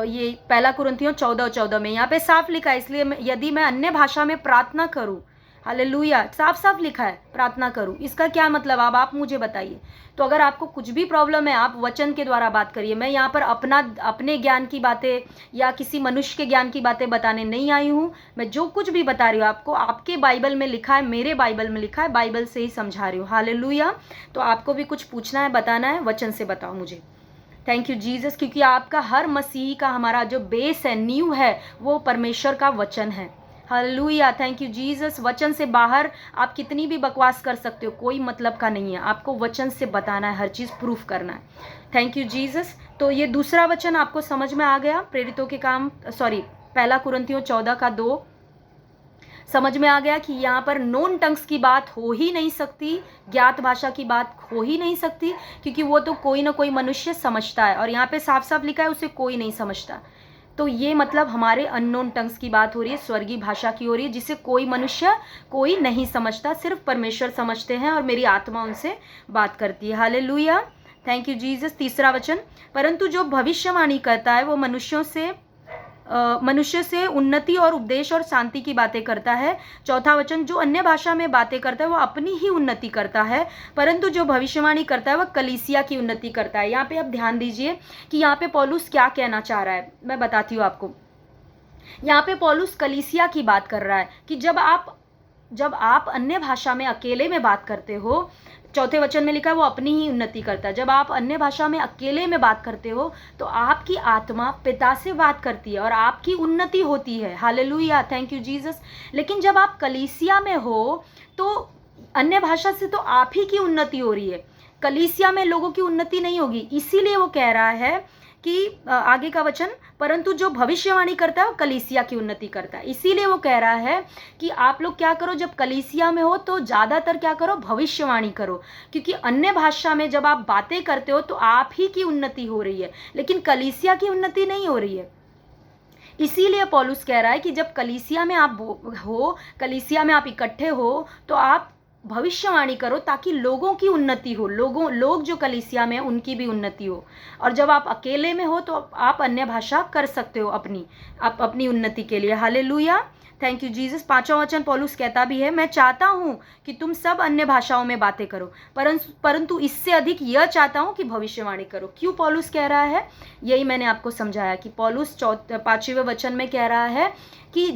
ये पहला कुरिन्थियों 14:14 में यहाँ पे साफ लिखा है, इसलिए यदि मैं अन्य भाषा में प्रार्थना करूँ, हालेलुया, साफ साफ लिखा है प्रार्थना करूँ, इसका क्या मतलब आप मुझे बताइए। तो अगर आपको कुछ भी प्रॉब्लम है आप वचन के द्वारा बात करिए। मैं यहाँ पर अपने ज्ञान की बातें या किसी मनुष्य के ज्ञान की बातें बताने नहीं आई हूँ। मैं जो कुछ भी बता रही हूँ आपको आपके बाइबल में लिखा है, मेरे बाइबल में लिखा है, बाइबल से ही समझा रही हूँ। हालेलुया। तो आपको भी कुछ पूछना है, बताना है, वचन से बताओ मुझे। Thank you Jesus. क्योंकि आपका हर मसीही का हमारा जो बेस है, नींव है, वो परमेश्वर का वचन है। Hallelujah, thank you Jesus. वचन से बाहर आप कितनी भी बकवास कर सकते हो, कोई मतलब का नहीं है। आपको वचन से बताना है, हर चीज़ प्रूफ करना है। Thank you Jesus. तो ये दूसरा वचन आपको समझ में आ गया, प्रेरितों के काम पहला कुरिन्थियों 14:2 समझ में आ गया कि यहाँ पर नोन टंग्स की बात हो ही नहीं सकती, ज्ञात भाषा की बात हो ही नहीं सकती, क्योंकि वो तो कोई ना कोई मनुष्य समझता है, और यहाँ पे साफ साफ लिखा है उसे कोई नहीं समझता। तो ये मतलब हमारे अननोन टंग्स की बात हो रही है, स्वर्गीय भाषा की हो रही है, जिसे कोई मनुष्य कोई नहीं समझता, सिर्फ परमेश्वर समझते हैं, और मेरी आत्मा उनसे बात करती है। Hallelujah, thank you Jesus. तीसरा वचन, परंतु जो भविष्यवाणी करता है वो मनुष्य से उन्नति और उपदेश और शांति की बातें करता है। चौथा वचन, जो अन्य भाषा में बातें करता है वो अपनी ही उन्नति करता है, परंतु जो भविष्यवाणी करता है वह कलीसिया की उन्नति करता है। यहाँ पे आप ध्यान दीजिए कि यहाँ पे पौलुस क्या कहना चाह रहा है, मैं बताती हूँ आपको। यहाँ पे पौलुस कलीसिया की बात कर रहा है कि जब आप अन्य भाषा में अकेले में बात करते हो, चौथे वचन में लिखा है वो अपनी ही उन्नति करता है। जब आप अन्य भाषा में अकेले में बात करते हो तो आपकी आत्मा पिता से बात करती है और आपकी उन्नति होती है। Hallelujah, thank you Jesus. लेकिन जब आप कलीसिया में हो तो अन्य भाषा से तो आप ही की उन्नति हो रही है, कलीसिया में लोगों की उन्नति नहीं होगी। इसीलिए वो कह रहा है कि आगे का वचन, परंतु जो भविष्यवाणी करता है वो कलीसिया की उन्नति करता है। इसीलिए वो कह रहा है कि आप लोग क्या करो, जब कलीसिया में हो तो ज़्यादातर क्या करो, भविष्यवाणी करो, क्योंकि अन्य भाषा में जब आप बातें करते हो तो आप ही की उन्नति हो रही है, लेकिन कलीसिया की उन्नति नहीं हो रही है। इसीलिए पौलुस कह रहा है कि जब कलीसिया में आप हो, कलीसिया में आप इकट्ठे हो, तो आप भविष्यवाणी करो ताकि लोगों की उन्नति हो, लोग जो कलीसिया में हैं उनकी भी उन्नति हो। और जब आप अकेले में हो तो आप अन्य भाषा कर सकते हो अपनी उन्नति के लिए। Hallelujah, thank you Jesus. पांचवा वचन पौलुस कहता भी है, मैं चाहता हूँ कि तुम सब अन्य भाषाओं में बातें करो, परंतु इससे अधिक यह चाहता हूँ कि भविष्यवाणी करो। क्यों पौलुस कह रहा है, यही मैंने आपको समझाया कि पौलुस 5वें वचन में कह रहा है कि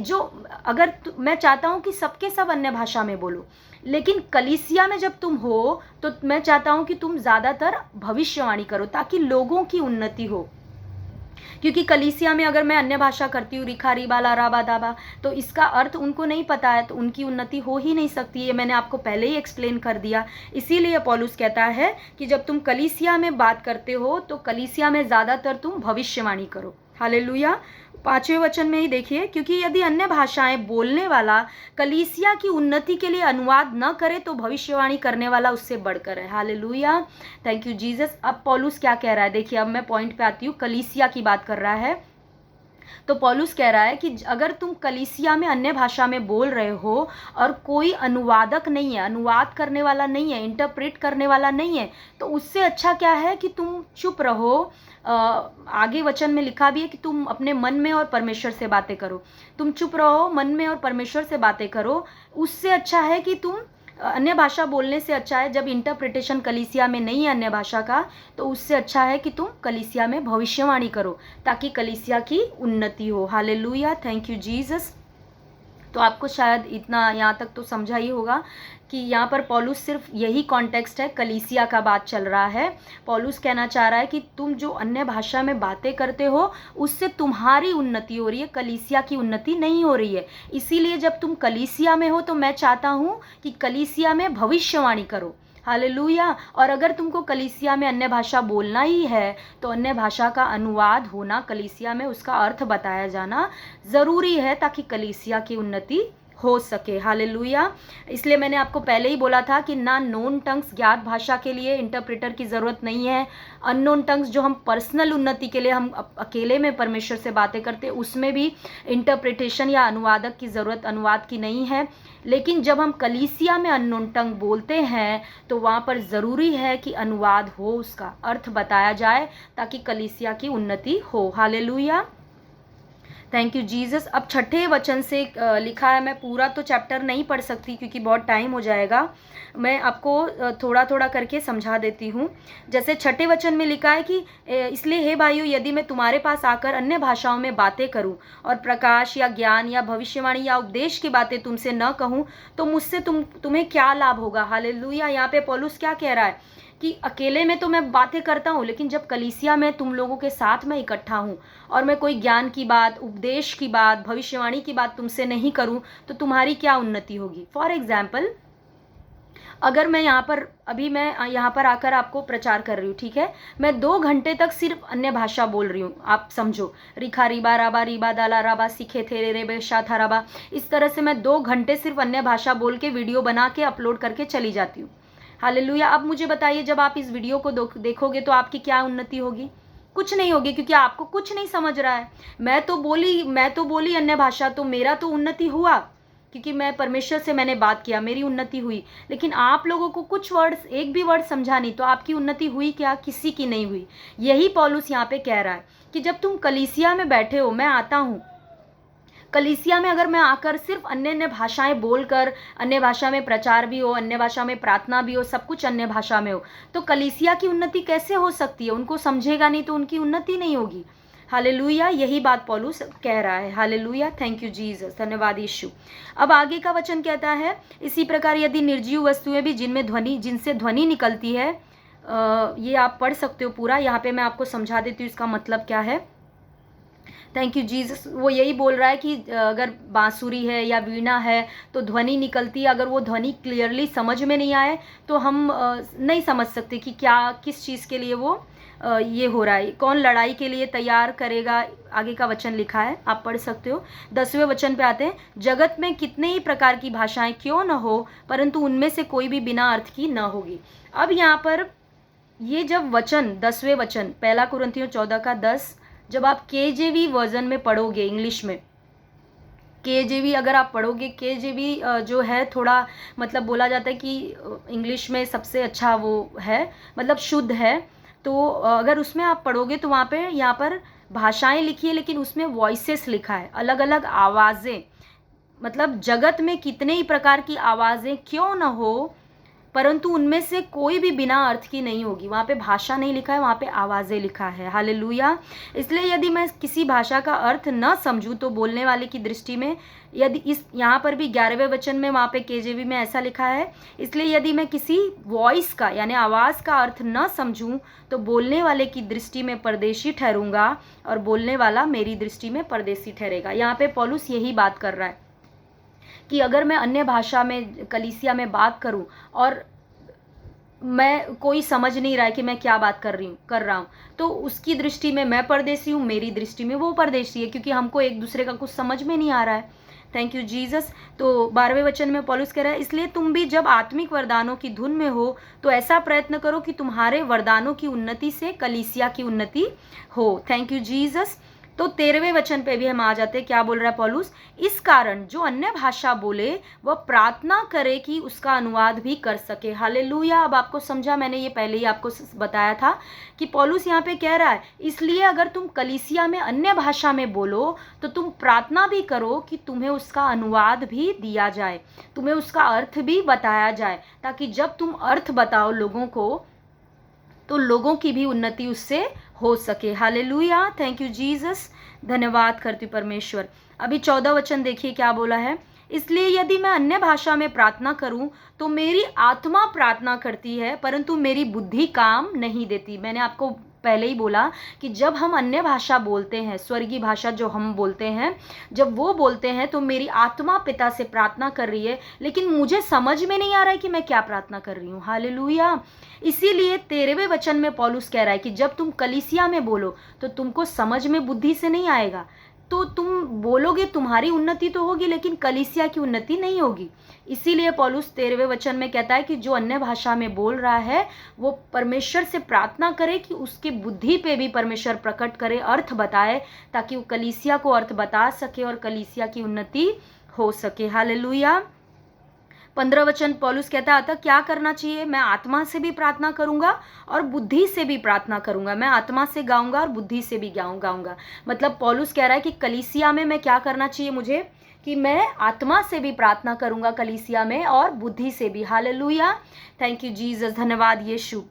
मैं चाहता हूँ कि सबके सब अन्य भाषा में बोलो, लेकिन कलीसिया में जब तुम हो तो मैं चाहता हूँ कि तुम ज़्यादातर भविष्यवाणी करो ताकि लोगों की उन्नति हो। क्योंकि कलीसिया में अगर मैं अन्य भाषा करती हूँ, रिखा रिबा ला राबा दाबा, तो इसका अर्थ उनको नहीं पता है, तो उनकी उन्नति हो ही नहीं सकती। ये मैंने आपको पहले ही एक्सप्लेन कर दिया। इसीलिए पौलुस कहता है कि जब तुम कलीसिया में बात करते हो तो कलीसिया में ज़्यादातर तुम भविष्यवाणी करो। हालेलुया। 5वें वचन में ही देखिए, क्योंकि यदि अन्य भाषाएं बोलने वाला कलीसिया की उन्नति के लिए अनुवाद न करे तो भविष्यवाणी करने वाला उससे बढ़कर है। Hallelujah, thank you Jesus. अब पौलुस क्या कह रहा है, देखिए अब मैं पॉइंट पे आती हूँ। कलीसिया की बात कर रहा है, तो पौलुस कह रहा है कि अगर तुम कलीसिया में अन्य भाषा में बोल रहे हो और कोई अनुवादक नहीं है, अनुवाद करने वाला नहीं है, इंटरप्रेट करने वाला नहीं है, तो उससे अच्छा क्या है कि तुम चुप रहो। आगे वचन में लिखा भी है कि तुम अपने मन में और परमेश्वर से बातें करो। तुम चुप रहो, मन में और परमेश्वर से बातें करो। उससे अच्छा है कि तुम अन्य भाषा बोलने से अच्छा है, जब इंटरप्रिटेशन कलीसिया में नहीं है अन्य भाषा का, तो उससे अच्छा है कि तुम कलीसिया में भविष्यवाणी करो ताकि कलीसिया की उन्नति हो। Hallelujah, thank you Jesus. तो आपको शायद इतना यहाँ तक तो समझा ही होगा कि यहाँ पर पौलुस सिर्फ यही कॉन्टेक्स्ट है, कलीसिया का बात चल रहा है। पौलुस कहना चाह रहा है कि तुम जो अन्य भाषा में बातें करते हो उससे तुम्हारी उन्नति हो रही है, कलीसिया की उन्नति नहीं हो रही है। इसीलिए जब तुम कलीसिया में हो तो मैं चाहता हूँ कि कलीसिया में भविष्यवाणी करो। हालेलुया। और अगर तुमको कलीसिया में अन्य भाषा बोलना ही है तो अन्य भाषा का अनुवाद होना, कलीसिया में उसका अर्थ बताया जाना ज़रूरी है ताकि कलीसिया की उन्नति हो सके। हालेलुया। इसलिए मैंने आपको पहले ही बोला था कि ना नोन टंग्स, ज्ञात भाषा के लिए इंटरप्रेटर की ज़रूरत नहीं है। अननोन टंग्स जो हम पर्सनल उन्नति के लिए हम अकेले में परमेश्वर से बातें करते, उसमें भी इंटरप्रिटेशन या अनुवादक की ज़रूरत, अनुवाद की नहीं है। लेकिन जब हम कलीसिया में अननोन टंग बोलते हैं तो वहाँ पर ज़रूरी है कि अनुवाद हो, उसका अर्थ बताया जाए ताकि कलीसिया की उन्नति हो। Hallelujah, thank you Jesus. अब 6ठे वचन से लिखा है, मैं पूरा तो चैप्टर नहीं पढ़ सकती क्योंकि बहुत टाइम हो जाएगा, मैं आपको थोड़ा थोड़ा करके समझा देती हूँ। जैसे 6ठे वचन में लिखा है कि इसलिए हे भाइयों, यदि मैं तुम्हारे पास आकर अन्य भाषाओं में बातें करूँ और प्रकाश या ज्ञान या भविष्यवाणी या उपदेश की बातें तुमसे न कहूँ तो मुझसे तुम्हें क्या लाभ होगा। हालेलुया। यहाँ पे पौलुस क्या कह रहा है कि अकेले में तो मैं बातें करता हूँ, लेकिन जब कलीसिया में तुम लोगों के साथ मैं इकट्ठा हूँ और मैं कोई ज्ञान की बात, उपदेश की बात, भविष्यवाणी की बात तुमसे नहीं करूँ तो तुम्हारी क्या उन्नति होगी। फॉर एग्जाम्पल, अगर मैं यहाँ पर मैं यहाँ पर आकर आपको प्रचार कर रही हूँ, ठीक है, मैं 2 घंटे तक सिर्फ अन्य भाषा बोल रही हूँ, आप समझो, रिखा रिबा राबा रिबा दाला राबा सीखे थे रे बे शा था राबा, इस तरह से मैं 2 घंटे सिर्फ अन्य भाषा बोल के वीडियो बना के अपलोड करके चली जाती हूँ। हालेलुया। अब मुझे बताइए, जब आप इस वीडियो को देखोगे तो आपकी क्या उन्नति होगी? कुछ नहीं होगी, क्योंकि आपको कुछ नहीं समझ रहा है। मैं तो बोली अन्य भाषा, तो मेरा तो उन्नति हुआ क्योंकि मैं परमेश्वर से मैंने बात किया, मेरी उन्नति हुई। लेकिन आप लोगों को कुछ वर्ड्स, एक भी वर्ड समझा नहीं, तो आपकी उन्नति हुई क्या? किसी की नहीं हुई। यही पौलुस यहाँ पे कह रहा है कि जब तुम कलीसिया में बैठे हो, मैं आता हूँ कलीसिया में, अगर मैं आकर सिर्फ अन्य भाषाएं बोलकर, अन्य भाषा में प्रचार भी हो, अन्य भाषा में प्रार्थना भी हो, सब कुछ अन्य भाषा में हो, तो कलीसिया की उन्नति कैसे हो सकती है? उनको समझेगा नहीं तो उनकी उन्नति नहीं होगी। हालेलुया, यही बात पौलुस कह रहा है। हालेलुया, थैंक यू जीसस, धन्यवाद यीशु। अब आगे का वचन कहता है, इसी प्रकार यदि निर्जीव वस्तुएं भी जिनसे ध्वनि निकलती है, ये आप पढ़ सकते हो पूरा, यहाँ पे मैं आपको समझा देती हूँ इसका मतलब क्या है। Thank you Jesus. वो यही बोल रहा है कि अगर बांसुरी है या वीणा है तो ध्वनि निकलती है, अगर वो ध्वनि क्लियरली समझ में नहीं आए तो हम नहीं समझ सकते कि क्या, किस चीज़ के लिए वो ये हो रहा है, कौन लड़ाई के लिए तैयार करेगा। आगे का वचन लिखा है, आप पढ़ सकते हो। 10वें वचन पे आते हैं, जगत में कितने ही प्रकार की भाषाएं क्यों न हो, परंतु उनमें से कोई भी बिना अर्थ की न होगी। अब यहाँ पर ये जब वचन, 10वें वचन, 1 कुरिन्थियों 14:10, जब आप केजेवी वर्जन में पढ़ोगे, इंग्लिश में केजेवी अगर आप पढ़ोगे, केजेवी जो है थोड़ा, मतलब बोला जाता है कि इंग्लिश में सबसे अच्छा वो है, मतलब शुद्ध है। तो अगर उसमें आप पढ़ोगे तो वहाँ पे, यहाँ पर भाषाएं लिखी है लेकिन उसमें वॉइसेस लिखा है, अलग अलग आवाज़ें। मतलब जगत में कितने ही प्रकार की आवाज़ें क्यों न हो, परंतु उनमें से कोई भी बिना अर्थ की नहीं होगी। वहाँ पे भाषा नहीं लिखा है, वहाँ पे आवाज़ें लिखा है। हालेलुया। इसलिए यदि मैं किसी भाषा का अर्थ न समझूं तो बोलने वाले की दृष्टि में, यदि इस यहाँ पर भी 11वें वचन में वहाँ पे केजेवी में ऐसा लिखा है, इसलिए यदि मैं किसी वॉइस का यानी आवाज़ का अर्थ न समझूं तो बोलने वाले की दृष्टि में परदेशी ठहरूंगा और बोलने वाला मेरी दृष्टि में परदेशी ठहरेगा। यहाँ पे पौलुस यही बात कर रहा है कि अगर मैं अन्य भाषा में कलीसिया में बात करूं और मैं कोई समझ नहीं रहा है कि मैं क्या बात कर रहा हूँ, तो उसकी दृष्टि में मैं परदेसी हूँ, मेरी दृष्टि में वो परदेसी है, क्योंकि हमको एक दूसरे का कुछ समझ में नहीं आ रहा है। Thank you Jesus. तो 12वें वचन में पौलुस कह रहा है, इसलिए तुम भी जब आत्मिक वरदानों की धुन में हो तो ऐसा प्रयत्न करो कि तुम्हारे वरदानों की उन्नति से कलीसिया की उन्नति हो। Thank you Jesus. तो 13वें वचन पे भी हम आ जाते हैं। क्या बोल रहा है पौलुस? इस कारण जो अन्य भाषा बोले वह प्रार्थना करे कि उसका अनुवाद भी कर सके। हालेलुया। अब आपको समझा, मैंने ये पहले ही आपको बताया था कि पौलुस यहाँ पे कह रहा है, इसलिए अगर तुम कलीसिया में अन्य भाषा में बोलो तो तुम प्रार्थना भी करो कि तुम्हें उसका अनुवाद भी दिया जाए, तुम्हें उसका अर्थ भी बताया जाए, ताकि जब तुम अर्थ बताओ लोगों को तो लोगों की भी उन्नति उससे हो सके। हालेलुया। Thank you Jesus. धन्यवाद करती परमेश्वर। अभी 14 वचन देखिए क्या बोला है। इसलिए यदि मैं अन्य भाषा में प्रार्थना करूं तो मेरी आत्मा प्रार्थना करती है परंतु मेरी बुद्धि काम नहीं देती। मैंने आपको पहले ही बोला कि जब हम अन्य भाषा बोलते हैं, स्वर्गीय भाषा जो हम बोलते हैं, जब वो बोलते हैं तो मेरी आत्मा पिता से प्रार्थना कर रही है, लेकिन मुझे समझ में नहीं आ रहा है कि मैं क्या प्रार्थना कर रही हूँ। हालेलुया। इसीलिए 13वें वचन में पौलुस कह रहा है कि जब तुम कलीसिया में बोलो तो तुमको समझ में बुद्धि से नहीं आएगा, तो तुम बोलोगे, तुम्हारी उन्नति तो होगी लेकिन कलीसिया की उन्नति नहीं होगी। इसीलिए पौलुस 13वें वचन में कहता है कि जो अन्य भाषा में बोल रहा है वो परमेश्वर से प्रार्थना करे कि उसकी बुद्धि पे भी परमेश्वर प्रकट करे, अर्थ बताए, ताकि वो कलीसिया को अर्थ बता सके और कलीसिया की उन्नति हो सके। हालेलुया। 15 वचन पौलुस कहता है, अतः क्या करना चाहिए? मैं आत्मा से भी प्रार्थना करूंगा और बुद्धि से भी प्रार्थना करूंगा। मैं आत्मा से गाऊंगा और बुद्धि से भी गाऊंगा। मतलब पौलुस कह रहा है कि कलीसिया में मैं क्या करना चाहिए मुझे, कि मैं आत्मा से भी प्रार्थना करूंगा कलीसिया में और बुद्धि से भी। हालेलुया। Thank you Jesus. धन्यवाद यीशु।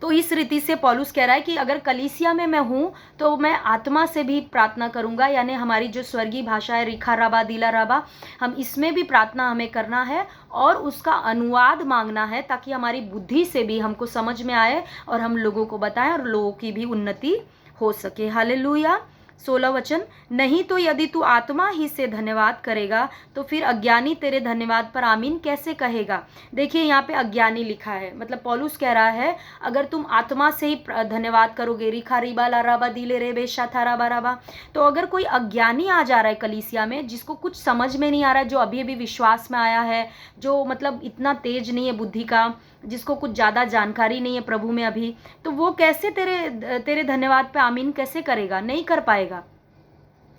तो इस रीति से पौलुस कह रहा है कि अगर कलीसिया में मैं हूँ तो मैं आत्मा से भी प्रार्थना करूँगा, यानी हमारी जो स्वर्गीय भाषा है रिखा राबा दिला राबा, हम इसमें भी प्रार्थना हमें करना है और उसका अनुवाद मांगना है, ताकि हमारी बुद्धि से भी हमको समझ में आए और हम लोगों को बताएं और लोगों की भी उन्नति हो सके। हालेलुया। 16 वचन, नहीं तो यदि तू आत्मा ही से धन्यवाद करेगा तो फिर अज्ञानी तेरे धन्यवाद पर आमीन कैसे कहेगा। देखिए यहाँ पे अज्ञानी लिखा है, मतलब पौलुस कह रहा है अगर तुम आत्मा से ही धन्यवाद करोगे, रिखा रिबा लाराबा दिले रे बेशा था राबा राबा, तो अगर कोई अज्ञानी आ जा रहा है कलीसिया में, जिसको कुछ समझ में नहीं आ रहा है, जो अभी अभी विश्वास में आया है, जो मतलब इतना तेज नहीं है बुद्धि का, जिसको कुछ ज़्यादा जानकारी नहीं है प्रभु में अभी, तो वो कैसे तेरे धन्यवाद पे आमीन कैसे करेगा? नहीं कर पाएगा।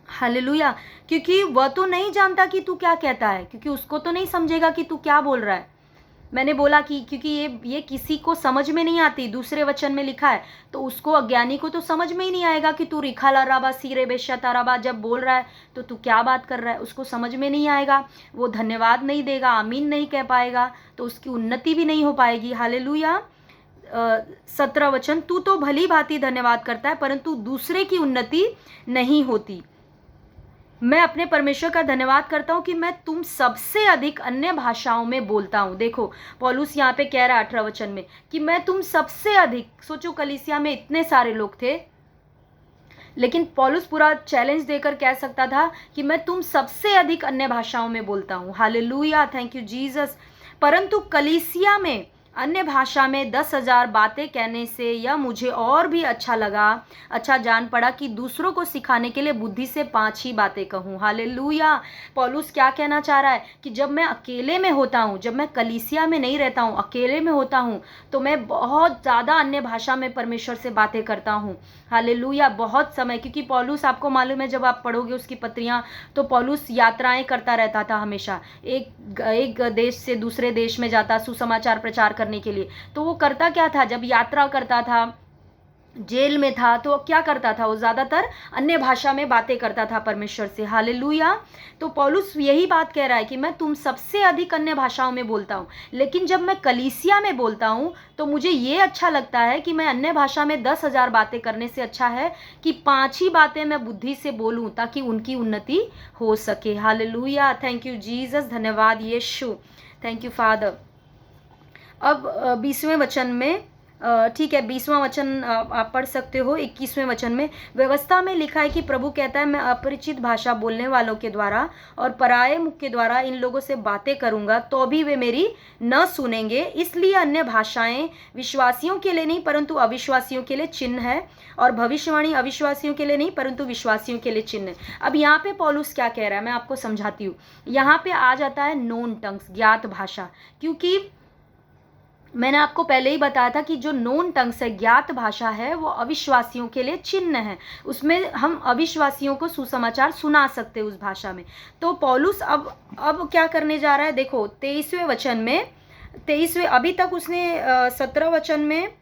हालेलुया। क्योंकि वह तो नहीं जानता कि तू क्या कहता है, क्योंकि उसको तो नहीं समझेगा कि तू क्या बोल रहा है। मैंने बोला कि क्योंकि ये किसी को समझ में नहीं आती, दूसरे वचन में लिखा है, तो उसको अज्ञानी को तो समझ में ही नहीं आएगा कि तू रिखा लाराबा सीरे बेशा ताराबा जब बोल रहा है तो तू क्या बात कर रहा है, उसको समझ में नहीं आएगा, वो धन्यवाद नहीं देगा, आमीन नहीं कह पाएगा, तो उसकी उन्नति भी नहीं हो पाएगी। हालेलुया। 17 वचन, तू तो भली भांति धन्यवाद करता है परंतु दूसरे की उन्नति नहीं होती। मैं अपने परमेश्वर का धन्यवाद करता हूँ कि मैं तुम सबसे अधिक अन्य भाषाओं में बोलता हूँ। देखो पौलुस यहाँ पे कह रहा है 18 वचन में कि मैं तुम सबसे अधिक, सोचो कलीसिया में इतने सारे लोग थे, लेकिन पौलुस पूरा चैलेंज देकर कह सकता था कि मैं तुम सबसे अधिक अन्य भाषाओं में बोलता हूँ। हालेलुया। Thank you Jesus. परंतु कलीसिया में अन्य भाषा में 10,000 बातें कहने से यह मुझे और भी अच्छा जान पड़ा कि दूसरों को सिखाने के लिए बुद्धि से 5 ही बातें कहूँ। हालेलुया। पौलुस क्या कहना चाह रहा है कि जब मैं अकेले में होता हूँ, जब मैं कलीसिया में नहीं रहता हूँ, अकेले में होता हूँ, तो मैं बहुत ज़्यादा अन्य भाषा में परमेश्वर से बातें करता हूँ। हालेलुया। बहुत समय, क्योंकि पौलुस आपको मालूम है जब आप पढ़ोगे उसकी पत्रियाँ, तो पौलुस यात्राएं करता रहता था हमेशा, एक देश से दूसरे देश में जाता सुसमाचार प्रचार करने के लिए। तो वो करता क्या था, जब यात्रा करता था जेल में था तो क्या करता था, वो ज़्यादातर अन्य भाषा में बातें करता था परमेश्वर से। हालेलुया। तो पौलुस यही बात कह रहा है कि मैं तुम सबसे अधिक अन्य भाषाओं में बोलता हूँ, लेकिन जब मैं कलीसिया में बोलता हूँ तो मुझे ये अच्छा लगता है कि मैं अन्य भाषा में 10,000 बातें करने से अच्छा है कि 5 ही बातें मैं बुद्धि से बोलूँ ताकि उनकी उन्नति हो सके। हालेलुया। थैंक यू जीसस, धन्यवाद यीशु, थैंक यू फादर। अब 20वें वचन में, ठीक है, 20वां वचन आप पढ़ सकते हो। 21वें वचन में व्यवस्था में लिखा है कि प्रभु कहता है, मैं अपरिचित भाषा बोलने वालों के द्वारा और पराये मुख के द्वारा इन लोगों से बातें करूंगा तो भी वे मेरी न सुनेंगे। इसलिए अन्य भाषाएं विश्वासियों के लिए नहीं परंतु अविश्वासियों के लिए चिन्ह है, और भविष्यवाणी अविश्वासियों के लिए नहीं परंतु विश्वासियों के लिए चिन्ह है। अब यहाँ पे पौलुस क्या कह रहा है मैं आपको समझाती हूँ। यहाँ पे आ जाता है नोन टंग्स, ज्ञात भाषा, क्योंकि मैंने आपको पहले ही बताया था कि जो नोन टंग्स है, ज्ञात भाषा है, वो अविश्वासियों के लिए चिन्ह है। उसमें हम अविश्वासियों को सुसमाचार सुना सकते हैं उस भाषा में। तो पौलुस अब क्या करने जा रहा है, देखो 23वें वचन में, 23वें, अभी तक उसने 17 वचन में,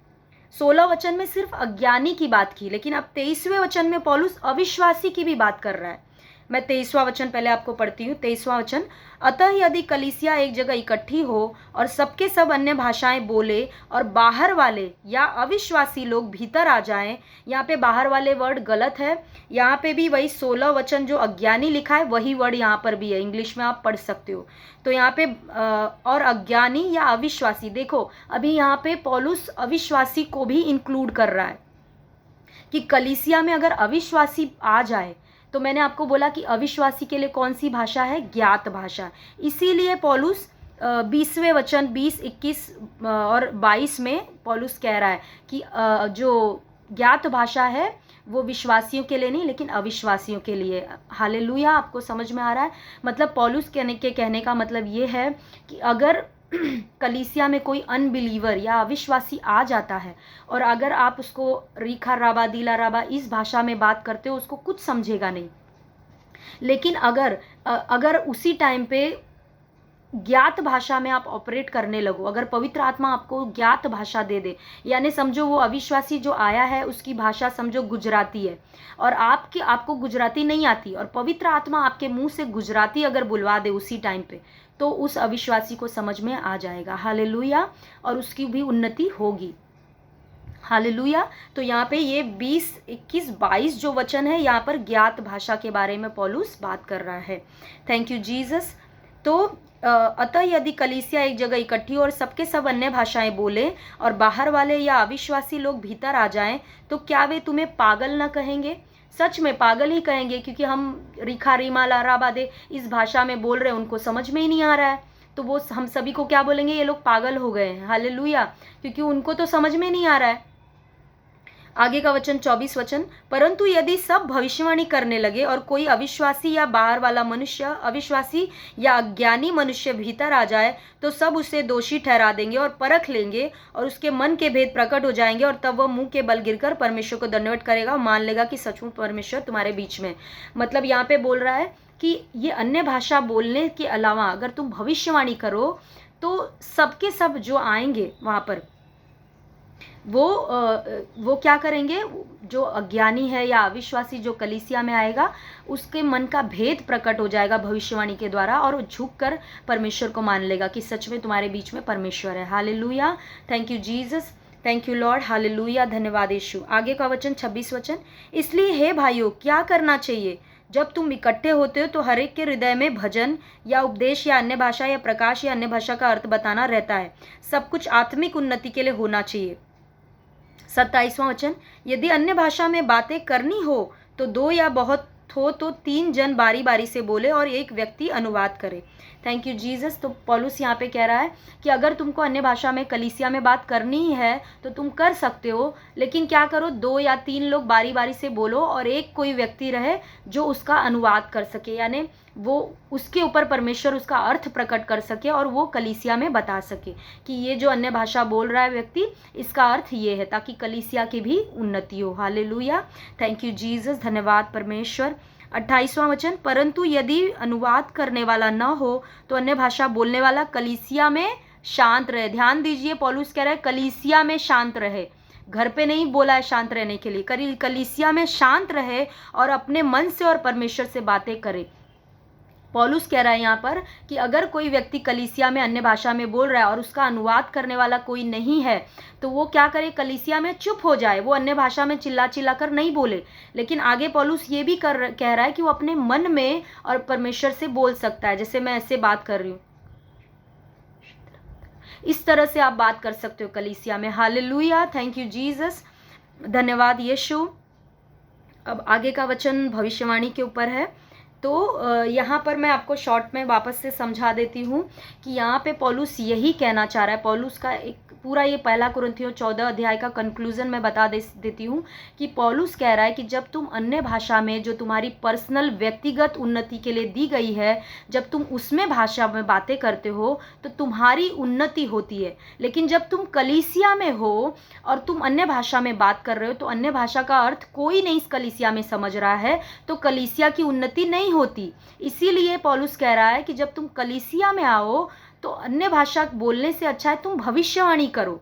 16 वचन में सिर्फ अज्ञानी की बात की, लेकिन अब 23वें वचन में पौलुस अविश्वासी की भी बात कर रहा है। मैं 23वां वचन पहले आपको पढ़ती हूँ। 23वां वचन, अतः यदि कलीसिया एक जगह इकट्ठी हो और सबके सब अन्य भाषाएं बोले और बाहर वाले या अविश्वासी लोग भीतर आ जाएं, यहाँ पे बाहर वाले वर्ड गलत है, यहाँ पे भी वही 16 वचन जो अज्ञानी लिखा है वही वर्ड यहाँ पर भी है, इंग्लिश में आप पढ़ सकते हो। तो यहाँ पे और अज्ञानी या अविश्वासी, देखो अभी यहाँ पे पौलुस अविश्वासी को भी इंक्लूड कर रहा है कि कलीसिया में अगर अविश्वासी आ जाए, तो मैंने आपको बोला कि अविश्वासी के लिए कौन सी भाषा है, ज्ञात भाषा। इसीलिए पौलुस 20वें वचन 20, 21 और 22 में पौलुस कह रहा है कि जो ज्ञात भाषा है वो विश्वासियों के लिए नहीं लेकिन अविश्वासियों के लिए। हालेलुया। आपको समझ में आ रहा है? मतलब पौलुस कहने का मतलब ये है कि अगर कलीसिया में कोई अनबिलीवर या अविश्वासी आ जाता है और अगर आप उसको रीखा राबा दीला राबा इस भाषा में बात करते हो, उसको कुछ समझेगा नहीं। लेकिन अगर उसी टाइम पे ज्ञात भाषा में आप ऑपरेट करने लगो, अगर पवित्र आत्मा आपको ज्ञात भाषा दे दे, यानी समझो वो अविश्वासी जो आया है उसकी भाषा समझो गुजराती है और आपको गुजराती नहीं आती, और पवित्र आत्मा आपके मुंह से गुजराती अगर बुलवा दे उसी टाइम पे, तो उस अविश्वासी को समझ में आ जाएगा। हालेलुया। और उसकी भी उन्नति होगी। हालेलुया। तो यहाँ पे ये 20, 21, 22 जो वचन है, यहाँ पर ज्ञात भाषा के बारे में पौलुस बात कर रहा है। Thank you Jesus. तो अतः यदि कलीसिया एक जगह इकट्ठी हो और सबके सब अन्य भाषाएं बोले और बाहर वाले या अविश्वासी लोग भीतर आ जाएं, तो क्या वे तुम्हें पागल न कहेंगे? सच में पागल ही कहेंगे, क्योंकि हम रिखा रीमा लारा बादे इस भाषा में बोल रहे हैं, उनको समझ में ही नहीं आ रहा है, तो वो हम सभी को क्या बोलेंगे, ये लोग पागल हो गए हैं। हालेलुया। क्योंकि उनको तो समझ में नहीं आ रहा है। आगे का वचन 24 वचन, परंतु यदि सब भविष्यवाणी करने लगे और कोई अविश्वासी या बाहर वाला मनुष्य, अविश्वासी या अज्ञानी मनुष्य भीतर आ जाए, तो सब उसे दोषी ठहरा देंगे और परख लेंगे और उसके मन के भेद प्रकट हो जाएंगे, और तब वह मुंह के बल गिरकर परमेश्वर को दंडवत करेगा और मान लेगा कि सचमुच परमेश्वर तुम्हारे बीच में। मतलब यहाँ पे बोल रहा है कि ये अन्य भाषा बोलने के अलावा अगर तुम भविष्यवाणी करो तो सबके सब जो आएंगे वहाँ पर वो क्या करेंगे, जो अज्ञानी है या अविश्वासी जो कलीसिया में आएगा उसके मन का भेद प्रकट हो जाएगा भविष्यवाणी के द्वारा, और वो झुक कर परमेश्वर को मान लेगा कि सच में तुम्हारे बीच में परमेश्वर है। Hallelujah. Thank you Jesus, thank you Lord. Hallelujah. धन्यवाद यीशु। आगे का वचन 26 वचन, इसलिए हे भाइयों क्या करना चाहिए, जब तुम इकट्ठे होते हो तो हर एक के हृदय में भजन या उपदेश या अन्य भाषा या प्रकाश या अन्य भाषा का अर्थ बताना रहता है। सब कुछ आत्मिक उन्नति के लिए होना चाहिए। 27वां वचन, यदि अन्य भाषा में बातें करनी हो तो 2 या बहुत हो तो 3 जन बारी बारी से बोले और एक व्यक्ति अनुवाद करे। Thank you Jesus. तो पौलुस यहाँ पे कह रहा है कि अगर तुमको अन्य भाषा में कलीसिया में बात करनी ही है तो तुम कर सकते हो, लेकिन क्या करो, 2 या 3 लोग बारी बारी से बोलो और एक कोई व्यक्ति रहे जो उसका अनुवाद कर सके, यानी वो उसके ऊपर परमेश्वर उसका अर्थ प्रकट कर सके और वो कलीसिया में बता सके कि ये जो अन्य भाषा बोल रहा है व्यक्ति, इसका अर्थ ये है, ताकि कलीसिया की भी उन्नति हो। हालेलुया। Thank you Jesus. धन्यवाद परमेश्वर। 28वां वचन, परंतु यदि अनुवाद करने वाला न हो तो अन्य भाषा बोलने वाला कलीसिया में शांत रहे। ध्यान दीजिए, पौलुस कह रहा है कलीसिया में शांत रहे, घर पे नहीं बोला है शांत रहने के लिए। कलीसिया में शांत रहे और अपने मन से और परमेश्वर से बातें करे। पौलुस कह रहा है यहाँ पर कि अगर कोई व्यक्ति कलीसिया में अन्य भाषा में बोल रहा है और उसका अनुवाद करने वाला कोई नहीं है, तो वो क्या करे, कलीसिया में चुप हो जाए, वो अन्य भाषा में चिल्ला चिल्ला कर नहीं बोले। लेकिन आगे पौलुस ये भी कह रहा है कि वो अपने मन में और परमेश्वर से बोल सकता है, जैसे मैं ऐसे बात कर रही हूँ, इस तरह से आप बात कर सकते हो कलीसिया में। हालेलुया, थैंक यू जीसस, धन्यवाद यीशु। अब आगे का वचन भविष्यवाणी के ऊपर है। तो यहाँ पर मैं आपको शॉर्ट में वापस से समझा देती हूँ कि यहाँ पे पौलुस यही कहना चाह रहा है। पौलुस का एक पूरा ये पहला कुरिन्थियों 14 अध्याय का कंक्लूजन मैं बता देती हूँ कि पौलुस कह रहा है कि जब तुम अन्य भाषा में, जो तुम्हारी पर्सनल व्यक्तिगत उन्नति के लिए दी गई है, जब तुम उसमें भाषा में बातें करते हो तो तुम्हारी उन्नति होती है। लेकिन जब तुम कलीसिया में हो और तुम अन्य भाषा में बात कर रहे हो, तो अन्य भाषा का अर्थ कोई नहीं इस कलीसिया में समझ रहा है, तो कलीसिया की उन्नति नहीं होती। इसीलिए पौलुस कह रहा है कि जब तुम कलीसिया में आओ तो अन्य भाषा बोलने से अच्छा है तुम भविष्यवाणी करो,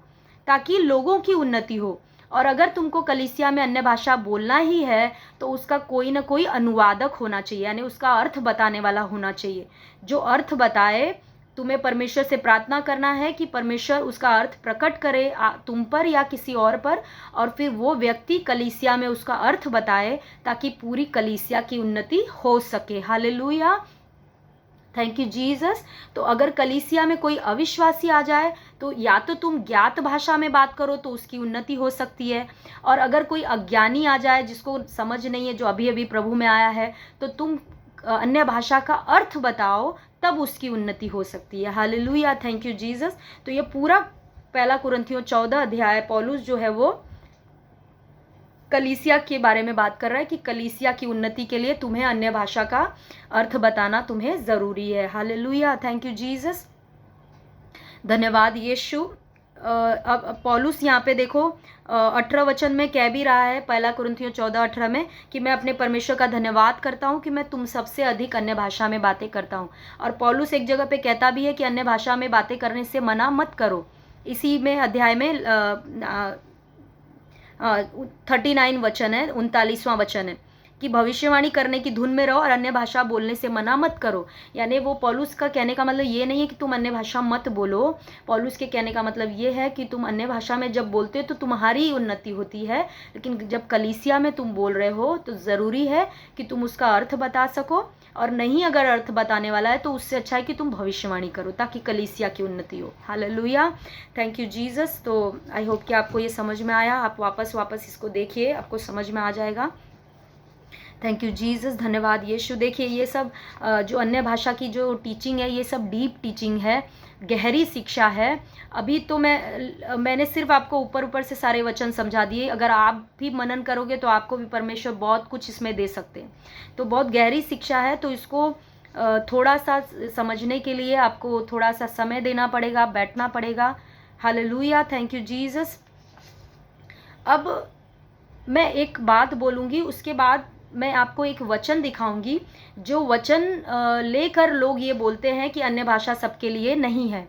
ताकि लोगों की उन्नति हो। और अगर तुमको कलीसिया में अन्य भाषा बोलना ही है तो उसका कोई ना कोई अनुवादक होना चाहिए, यानी उसका अर्थ बताने वाला होना चाहिए, जो अर्थ बताए। तुम्हें परमेश्वर से प्रार्थना करना है कि परमेश्वर उसका अर्थ प्रकट करे तुम पर या किसी और पर, और फिर वो व्यक्ति कलीसिया में उसका अर्थ बताए ताकि पूरी कलीसिया की उन्नति हो सके। Hallelujah, thank you Jesus. तो अगर कलीसिया में कोई अविश्वासी आ जाए तो या तो तुम ज्ञात भाषा में बात करो तो उसकी उन्नति हो सकती है, और अगर कोई अज्ञानी आ जाए जिसको समझ नहीं है, जो अभी अभी प्रभु में आया है, तो तुम अन्य भाषा का अर्थ बताओ, तब उसकी उन्नति हो सकती है। Hallelujah, thank you Jesus. तो ये पूरा पहला कुरिन्थियों 14 अध्याय पौलुस जो है वो कलीसिया के बारे में बात कर रहा है कि कलीसिया की उन्नति के लिए तुम्हें अन्य भाषा का अर्थ बताना तुम्हें ज़रूरी है। हालेलुया, थैंक यू जीसस, धन्यवाद यीशु। अब पौलुस यहाँ पे देखो 18 वचन में कह भी रहा है, पहला कुरिन्थियों 14:18 में, कि मैं अपने परमेश्वर का धन्यवाद करता हूँ कि मैं तुम सबसे अधिक अन्य भाषा में बातें करता हूँ। और पौलुस एक जगह पे कहता भी है कि अन्य भाषा में बातें करने से मना मत करो। इसी में अध्याय में 39 वचन है, 39वां वचन है कि भविष्यवाणी करने की धुन में रहो और अन्य भाषा बोलने से मना मत करो। यानी वो पौलुस का कहने का मतलब ये नहीं है कि तुम अन्य भाषा मत बोलो। पौलुस के कहने का मतलब ये है कि तुम अन्य भाषा में जब बोलते हो तो तुम्हारी उन्नति होती है, लेकिन जब कलीसिया में तुम बोल रहे हो तो ज़रूरी है कि तुम उसका अर्थ बता सको, और नहीं अगर अर्थ बताने वाला है तो उससे अच्छा है कि तुम भविष्यवाणी करो ताकि कलीसिया की उन्नति हो। Hallelujah, thank you Jesus. तो आई होप कि आपको ये समझ में आया। आप वापस इसको देखिए, आपको समझ में आ जाएगा। थैंक यू जीसस, धन्यवाद यीशु। देखिए ये सब जो अन्य भाषा की जो टीचिंग है, ये सब डीप टीचिंग है, गहरी शिक्षा है। अभी तो मैंने सिर्फ आपको ऊपर से सारे वचन समझा दिए। अगर आप भी मनन करोगे तो आपको भी परमेश्वर बहुत कुछ इसमें दे सकते हैं। तो बहुत गहरी शिक्षा है, तो इसको थोड़ा सा समझने के लिए आपको थोड़ा सा समय देना पड़ेगा, बैठना पड़ेगा। Hallelujah, thank you Jesus. अब मैं एक बात बोलूँगी, उसके बाद मैं आपको एक वचन दिखाऊंगी, जो वचन लेकर लोग ये बोलते हैं कि अन्य भाषा सबके लिए नहीं है।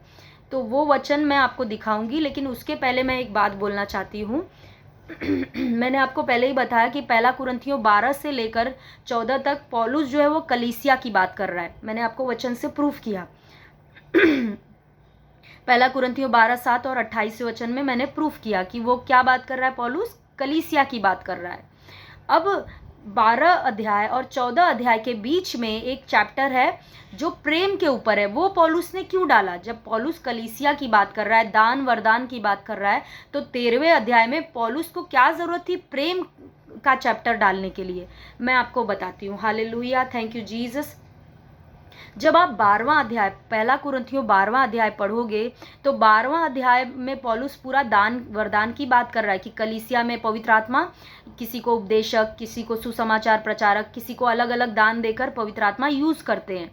तो वो वचन मैं आपको दिखाऊंगी, लेकिन उसके पहले मैं एक बात बोलना चाहती हूँ। मैंने आपको पहले ही बताया कि पहला कुरिन्थियों 12 से लेकर 14 तक पौलुस जो है वो कलीसिया की बात कर रहा है। मैंने आपको वचन से प्रूफ किया। पहला कुरिन्थियों 12:7 और 28 वचन में मैंने प्रूफ किया कि वो क्या बात कर रहा है, पौलुस कलीसिया की बात कर रहा है। अब 12 अध्याय और 14 अध्याय के बीच में एक चैप्टर है जो प्रेम के ऊपर है। वो पौलुस ने क्यों डाला? जब पौलुस कलीसिया की बात कर रहा है, दान वरदान की बात कर रहा है, तो 13वें अध्याय में पौलुस को क्या ज़रूरत थी प्रेम का चैप्टर डालने के लिए? मैं आपको बताती हूँ। Hallelujah, thank you Jesus. जब आप 12वां अध्याय, पहला कुरिन्थियों 12वां अध्याय पढ़ोगे तो 12वां अध्याय में पौलुस पूरा दान वरदान की बात कर रहा है कि कलीसिया में पवित्र आत्मा किसी को उपदेशक, किसी को सुसमाचार प्रचारक, किसी को अलग अलग दान देकर पवित्र आत्मा यूज़ करते हैं।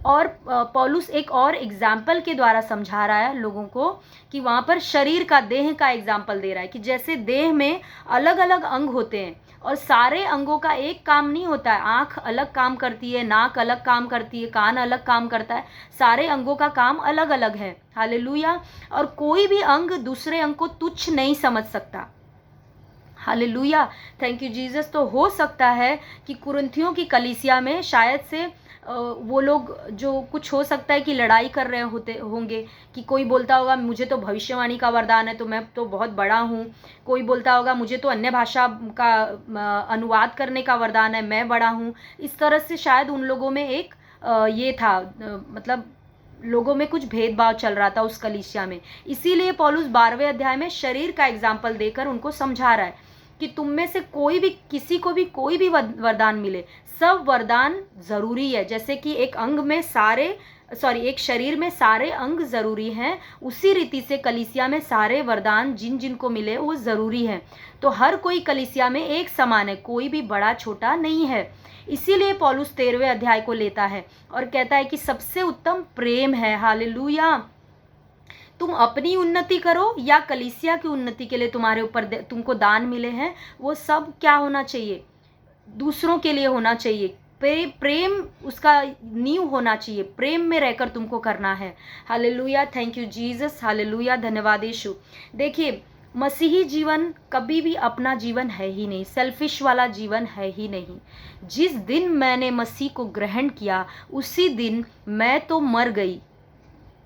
और पौलुस एक और एग्जाम्पल के द्वारा समझा रहा है लोगों को कि वहाँ पर शरीर का, देह का एग्जाम्पल दे रहा है कि जैसे देह में अलग अलग अंग होते हैं और सारे अंगों का एक काम नहीं होता है। आँख अलग काम करती है, नाक अलग काम करती है, कान अलग काम करता है, सारे अंगों का काम अलग अलग है। हालेलुया। और कोई भी अंग दूसरे अंग को तुच्छ नहीं समझ सकता। Hallelujah, thank you Jesus. तो हो सकता है कि कुरिन्थियों की कलीसिया में शायद से वो लोग जो कुछ हो सकता है कि लड़ाई कर रहे होंगे कि कोई बोलता होगा मुझे तो भविष्यवाणी का वरदान है तो मैं तो बहुत बड़ा हूँ, कोई बोलता होगा मुझे तो अन्य भाषा का अनुवाद करने का वरदान है, मैं बड़ा हूँ। इस तरह से शायद उन लोगों में एक ये था, मतलब लोगों में कुछ भेदभाव चल रहा था उस कलीसिया में। इसीलिए पौलुस 12वें अध्याय में शरीर का एग्जाम्पल देकर उनको समझा रहा है कि तुम में से कोई भी, किसी को भी कोई भी वरदान मिले, सब वरदान जरूरी है। जैसे कि एक अंग में एक शरीर में सारे अंग जरूरी हैं, उसी रीति से कलीसिया में सारे वरदान जिन जिन को मिले वो जरूरी हैं। तो हर कोई कलीसिया में एक समान है, कोई भी बड़ा छोटा नहीं है। इसीलिए पौलुस 13वें अध्याय को लेता है और कहता है कि सबसे उत्तम प्रेम है। हालेलुया। तुम अपनी उन्नति करो या कलीसिया की उन्नति के लिए तुम्हारे ऊपर तुमको दान मिले हैं, वो सब क्या होना चाहिए, दूसरों के लिए होना चाहिए। प्रेम उसका नींव होना चाहिए, प्रेम में रहकर तुमको करना है। Hallelujah, thank you Jesus. Hallelujah, धन्यवाद यीशु। देखिए, मसीही जीवन कभी भी अपना जीवन है ही नहीं, सेल्फिश वाला जीवन है ही नहीं। जिस दिन मैंने मसीह को ग्रहण किया उसी दिन मैं तो मर गई,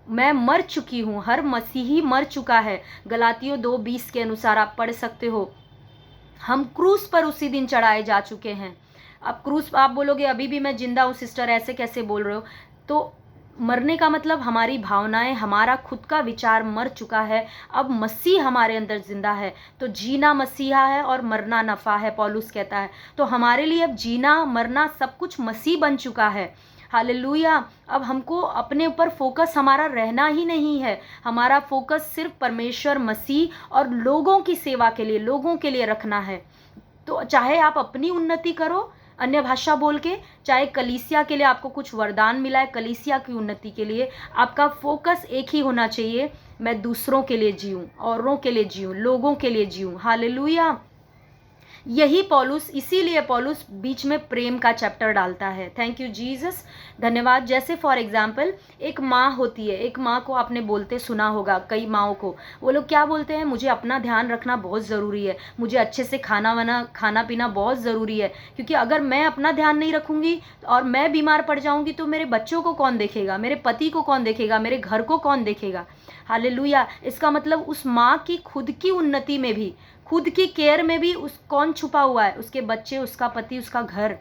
मैं मर चुकी हूँ, हर मसीही मर चुका है। गलातियों 2:20 के अनुसार आप पढ़ सकते हो। हम क्रूस पर उसी दिन चढ़ाए जा चुके हैं। अब क्रूस, आप बोलोगे अभी भी मैं जिंदा हूँ सिस्टर, ऐसे कैसे बोल रहे हो? तो मरने का मतलब हमारी भावनाएं, हमारा खुद का विचार मर चुका है। अब मसीह हमारे अंदर जिंदा है, तो जीना मसीहा है और मरना नफा है, पौलुस कहता है। तो हमारे लिए अब जीना मरना सब कुछ मसीह बन चुका है। हालेलुया। अब हमको अपने ऊपर फोकस हमारा रहना ही नहीं है, हमारा फोकस सिर्फ परमेश्वर, मसीह और लोगों की सेवा के लिए, लोगों के लिए रखना है। तो चाहे आप अपनी उन्नति करो अन्य भाषा बोल के, चाहे कलीसिया के लिए आपको कुछ वरदान मिला है, कलीसिया की उन्नति के लिए आपका फोकस एक ही होना चाहिए, मैं दूसरों के लिए जीऊँ, औरों के लिए जीऊँ, लोगों के लिए जीऊँ। हालेलुया। यही पौलुस, इसीलिए पौलुस बीच में प्रेम का चैप्टर डालता है। थैंक यू जीसस, धन्यवाद। जैसे फॉर एग्जाम्पल एक माँ होती है, एक माँ को आपने बोलते सुना होगा, कई माँओं को, वो लोग क्या बोलते हैं, मुझे अपना ध्यान रखना बहुत ज़रूरी है, मुझे अच्छे से खाना पीना बहुत ज़रूरी है, क्योंकि अगर मैं अपना ध्यान नहीं रखूँगी और मैं बीमार पड़ जाऊँगी तो मेरे बच्चों को कौन देखेगा, मेरे पति को कौन देखेगा, मेरे घर को कौन देखेगा। हालेलुया। इसका मतलब उस माँ की खुद की उन्नति में भी, खुद की केयर में भी उस कौन छुपा हुआ है, उसके बच्चे, उसका पति, उसका घर।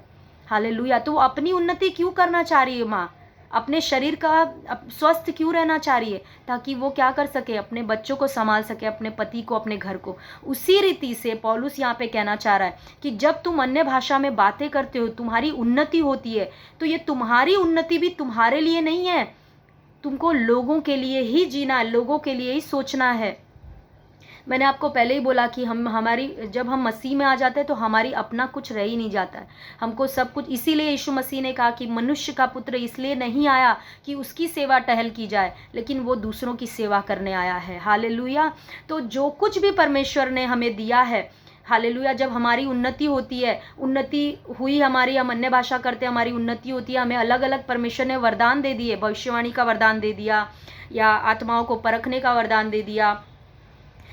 हालेलुया। तो वो अपनी उन्नति क्यों करना चाह रही है माँ, अपने शरीर का स्वस्थ क्यों रहना चाह रही है, ताकि वो क्या कर सके, अपने बच्चों को संभाल सके, अपने पति को, अपने घर को। उसी रीति से पौलुस यहाँ पे कहना चाह रहा है कि जब तुम अन्य भाषा में बातें करते हो, तुम्हारी उन्नति होती है, तो ये तुम्हारी उन्नति भी तुम्हारे लिए नहीं है, तुमको लोगों के लिए ही जीना है, लोगों के लिए ही सोचना है। मैंने आपको पहले ही बोला कि जब हम मसीह में आ जाते हैं तो हमारी अपना कुछ रह ही नहीं जाता है, हमको सब कुछ। इसीलिए यीशु मसीह ने कहा कि मनुष्य का पुत्र इसलिए नहीं आया कि उसकी सेवा टहल की जाए, लेकिन वो दूसरों की सेवा करने आया है। हालेलुया। तो जो कुछ भी परमेश्वर ने हमें दिया है, हालेलुया, जब हमारी उन्नति होती है, उन्नति हुई हमारी, हम अन्य भाषा करते हैं, हमारी उन्नति होती है, हमें अलग अलग परमेश्वर ने वरदान दे दिए, भविष्यवाणी का वरदान दे दिया या आत्माओं को परखने का वरदान दे दिया।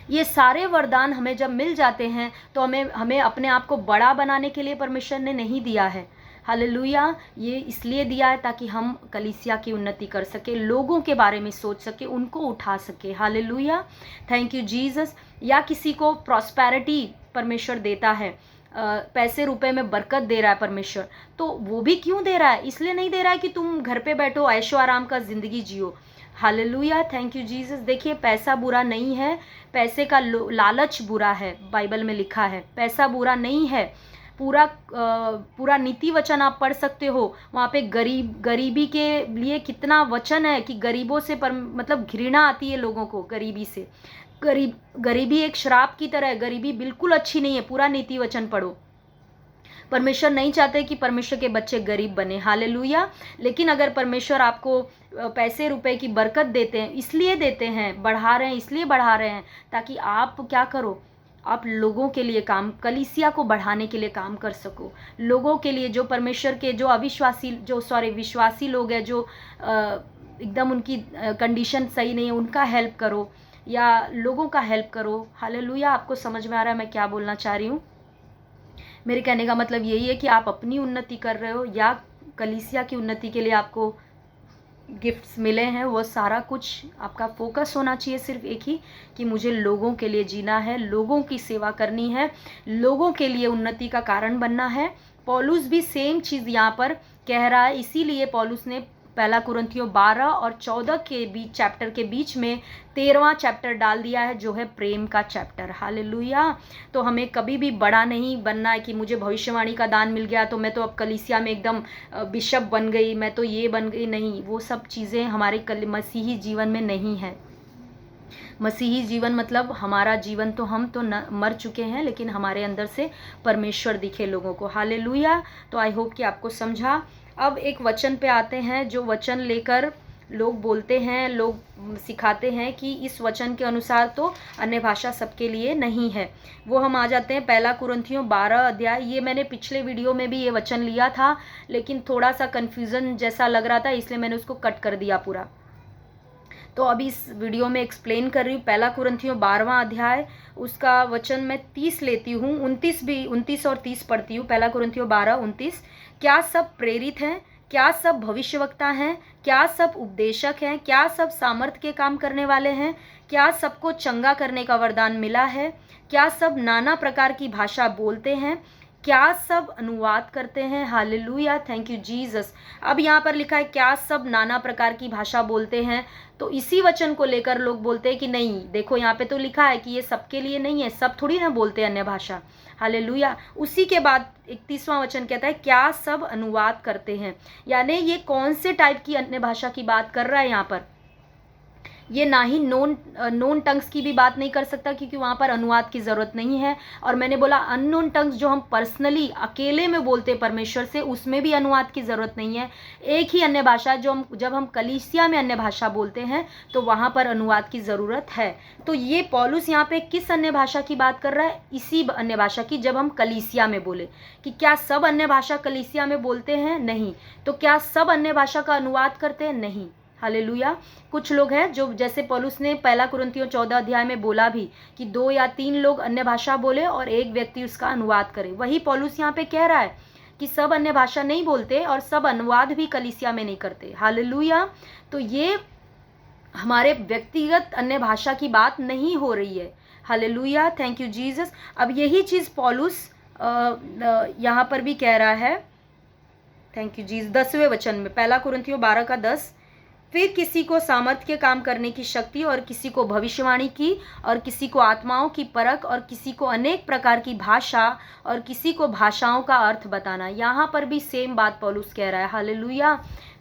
ये सारे वरदान हमें जब मिल जाते हैं तो हमें अपने आप को बड़ा बनाने के लिए परमेश्वर ने नहीं दिया है। हालेलुया। ये इसलिए दिया है ताकि हम कलीसिया की उन्नति कर सके, लोगों के बारे में सोच सके, उनको उठा सके। Hallelujah, thank you Jesus. या किसी को प्रॉस्पेरिटी परमेश्वर देता है, पैसे रुपए में बरकत दे रहा है परमेश्वर, तो वो भी क्यों दे रहा है, इसलिए नहीं दे रहा है कि तुम घर पे बैठो ऐशो आराम का ज़िंदगी जियो। Hallelujah, thank you Jesus. देखिए, पैसा बुरा नहीं है, पैसे का लालच बुरा है, बाइबल में लिखा है। पैसा बुरा नहीं है, पूरा नीति वचन आप पढ़ सकते हो, वहाँ पे गरीबी के लिए कितना वचन है कि गरीबों से मतलब घृणा आती है लोगों को, गरीबी से। गरीबी एक श्राप की तरह है, गरीबी बिल्कुल अच्छी नहीं है, पूरा नीति वचन पढ़ो। परमेश्वर नहीं चाहते कि परमेश्वर के बच्चे गरीब बने। हालेलुया। लेकिन अगर परमेश्वर आपको पैसे रुपए की बरकत देते हैं, इसलिए देते हैं, बढ़ा रहे हैं, इसलिए बढ़ा रहे हैं ताकि आप क्या करो, आप लोगों के लिए काम, कलीसिया को बढ़ाने के लिए काम कर सको, लोगों के लिए, जो परमेश्वर के, जो विश्वासी लोग हैं, जो एकदम उनकी कंडीशन सही नहीं है, उनका हेल्प करो। या लोगों का हेल्प करो। हालेलुया। आपको समझ में आ रहा है मैं क्या बोलना चाह रही हूँ? मेरे कहने का मतलब यही है कि आप अपनी उन्नति कर रहे हो या कलीसिया की उन्नति के लिए आपको गिफ्ट्स मिले हैं, वो सारा कुछ आपका फोकस होना चाहिए सिर्फ एक ही, कि मुझे लोगों के लिए जीना है, लोगों की सेवा करनी है, लोगों के लिए उन्नति का कारण बनना है। पौलुस भी सेम चीज़ यहाँ पर कह रहा है, इसीलिए पौलुस ने पहला कुरिन्थियों 12 और 14 के बीच चैप्टर के बीच में 13वां चैप्टर डाल दिया है, जो है प्रेम का चैप्टर। हालेलुया। तो हमें कभी भी बड़ा नहीं बनना है कि मुझे भविष्यवाणी का दान मिल गया तो मैं तो अब कलीसिया में एकदम बिशप बन गई, मैं तो ये बन गई। नहीं, वो सब चीज़ें हमारे मसीही जीवन में नहीं है। मसीही जीवन मतलब हमारा जीवन तो हम तो न मर चुके हैं, लेकिन हमारे अंदर से परमेश्वर दिखे लोगों को। हालेलुया। तो आई होप कि आपको समझा। अब एक वचन पे आते हैं, जो वचन लेकर लोग बोलते हैं, लोग सिखाते हैं कि इस वचन के अनुसार तो अन्य भाषा सबके लिए नहीं है। वो हम आ जाते हैं पहला कुरिन्थियों 12 अध्याय। ये मैंने पिछले वीडियो में भी ये वचन लिया था, लेकिन थोड़ा सा कन्फ्यूज़न जैसा लग रहा था, इसलिए मैंने उसको कट कर दिया पूरा। तो अभी इस वीडियो में एक्सप्लेन कर रही हूँ। पहला कुरिन्थियों 12वां अध्याय, उसका वचन मैं 30 लेती हूँ, 29 और 30 पढ़ती हूँ। पहला कुरिन्थियों 12:29। क्या सब प्रेरित हैं? क्या सब भविष्यवक्ता हैं? क्या सब उपदेशक हैं? क्या सब सामर्थ के काम करने वाले हैं? क्या सबको चंगा करने का वरदान मिला है? क्या सब नाना प्रकार की भाषा बोलते हैं? क्या सब अनुवाद करते हैं? Hallelujah, thank you Jesus. अब यहाँ पर लिखा है क्या सब नाना प्रकार की भाषा बोलते हैं, तो इसी वचन को लेकर लोग बोलते हैं कि नहीं, देखो यहाँ पे तो लिखा है कि ये सबके लिए नहीं है, सब थोड़ी ना बोलते हैं अन्य भाषा। हालेलुया। उसी के बाद 31वां वचन कहता है क्या सब अनुवाद करते हैं, यानी ये कौन से टाइप की अन्य भाषा की बात कर रहा है यहाँ पर। ये ना ही नोन टंग्स की भी बात नहीं कर सकता, क्योंकि वहाँ पर अनुवाद की ज़रूरत नहीं है। और मैंने बोला अननोन टंग्स जो हम पर्सनली अकेले में बोलते हैं परमेश्वर से, उसमें भी अनुवाद की ज़रूरत नहीं है। एक ही अन्य भाषा जो जब हम कलीसिया में अन्य भाषा बोलते हैं तो वहाँ पर अनुवाद की ज़रूरत है। तो ये पौलुस यहाँ पे किस अन्य भाषा की बात कर रहा है? इसी अन्य भाषा की, जब हम कलीसिया में बोले। कि क्या सब अन्य भाषा कलीसिया में बोलते हैं? नहीं। तो क्या सब अन्य भाषा का अनुवाद करते हैं? नहीं। हालेलुया। कुछ लोग हैं जो, जैसे पौलुस ने पहला कुरिन्थियों 14 अध्याय में बोला भी कि 2 या 3 लोग अन्य भाषा बोले और एक व्यक्ति उसका अनुवाद करे। वही पौलुस यहाँ पे कह रहा है कि सब अन्य भाषा नहीं बोलते और सब अनुवाद भी कलीसिया में नहीं करते। हालेलुया। तो ये हमारे व्यक्तिगत अन्य भाषा की बात नहीं हो रही है। Hallelujah, thank you Jesus. अब यही चीज़ पौलुस यहाँ पर भी कह रहा है। Thank you Jesus. 10वें वचन में, पहला कुरिन्थियों 12:10। फिर किसी को सामर्थ्य के काम करने की शक्ति, और किसी को भविष्यवाणी की, और किसी को आत्माओं की परख, और किसी को अनेक प्रकार की भाषा, और किसी को भाषाओं का अर्थ बताना। यहाँ पर भी सेम बात पौलुस कह रहा है। Hallelujah,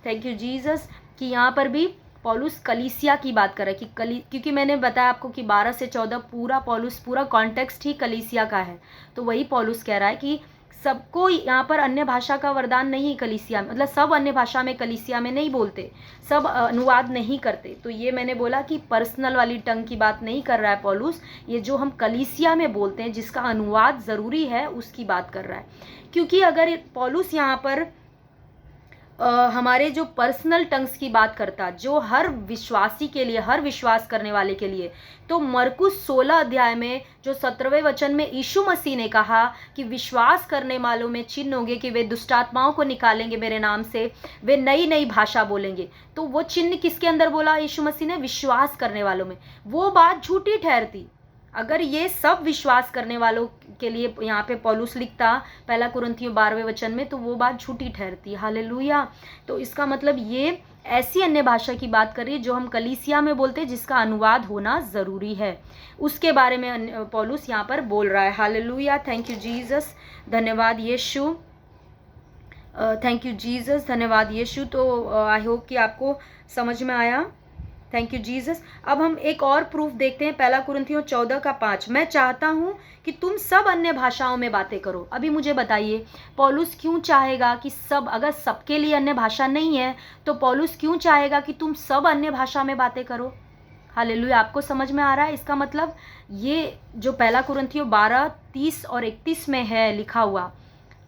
thank you Jesus. कि यहाँ पर भी पौलुस कलीसिया की बात कर रहा है कि क्योंकि मैंने बताया आपको कि 12 से 14 पूरा पौलुस, पूरा कॉन्टेक्स्ट ही कलीसिया का है। तो वही पौलुस कह रहा है कि सबको यहाँ पर अन्य भाषा का वरदान नहीं कलीसिया में, मतलब सब अन्य भाषा में कलीसिया में नहीं बोलते, सब अनुवाद नहीं करते। तो ये मैंने बोला कि पर्सनल वाली टंग की बात नहीं कर रहा है पौलुस, ये जो हम कलीसिया में बोलते हैं जिसका अनुवाद ज़रूरी है उसकी बात कर रहा है। क्योंकि अगर पौलुस यहाँ पर हमारे जो पर्सनल टंग्स की बात करता, जो हर विश्वासी के लिए, हर विश्वास करने वाले के लिए, तो मरकुस 16 अध्याय में जो 17वें वचन में यीशु मसीह ने कहा कि विश्वास करने वालों में चिन्ह होंगे कि वे दुष्टात्माओं को निकालेंगे मेरे नाम से, वे नई नई भाषा बोलेंगे। तो वो चिन्ह किसके अंदर बोला यीशु मसीह ने? विश्वास करने वालों में। वो बात झूठी ठहरती अगर ये सब विश्वास करने वालों के लिए यहाँ पे पौलुस लिखता पहला कुरिन्थियों 12वें वचन में, तो वो बात झूठी ठहरती। हालेलुया। तो इसका मतलब ये ऐसी अन्य भाषा की बात कर रही है जो हम कलीसिया में बोलते हैं, जिसका अनुवाद होना ज़रूरी है, उसके बारे में पौलुस यहाँ पर बोल रहा है। हालेलुया, थैंक यू जीसस, धन्यवाद यीशु, थैंक यू जीसस, धन्यवाद यीशु। तो आई होप कि आपको समझ में आया। Thank you Jesus. अब हम एक और प्रूफ देखते हैं, पहला कुरिन्थियों 14:5। मैं चाहता हूँ कि तुम सब अन्य भाषाओं में बातें करो। अभी मुझे बताइए पौलुस क्यों चाहेगा कि सब, अगर सबके लिए अन्य भाषा नहीं है तो पौलुस क्यों चाहेगा कि तुम सब अन्य भाषा में बातें करो? हालेलुया, आपको समझ में आ रहा है? इसका मतलब ये जो पहला कुरिन्थियों 12:30 और 31 में है लिखा हुआ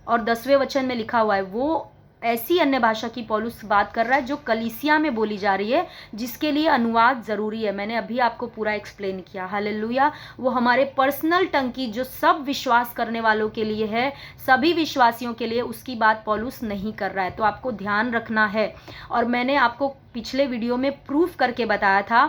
और 10वें वचन में लिखा हुआ है, वो ऐसी अन्य भाषा की पौलुस बात कर रहा है जो कलीसिया में बोली जा रही है, जिसके लिए अनुवाद ज़रूरी है। मैंने अभी आपको पूरा एक्सप्लेन किया। हालेलुया। वो हमारे पर्सनल टंग की जो सब विश्वास करने वालों के लिए है, सभी विश्वासियों के लिए, उसकी बात पौलुस नहीं कर रहा है। तो आपको ध्यान रखना है। और मैंने आपको पिछले वीडियो में प्रूफ करके बताया था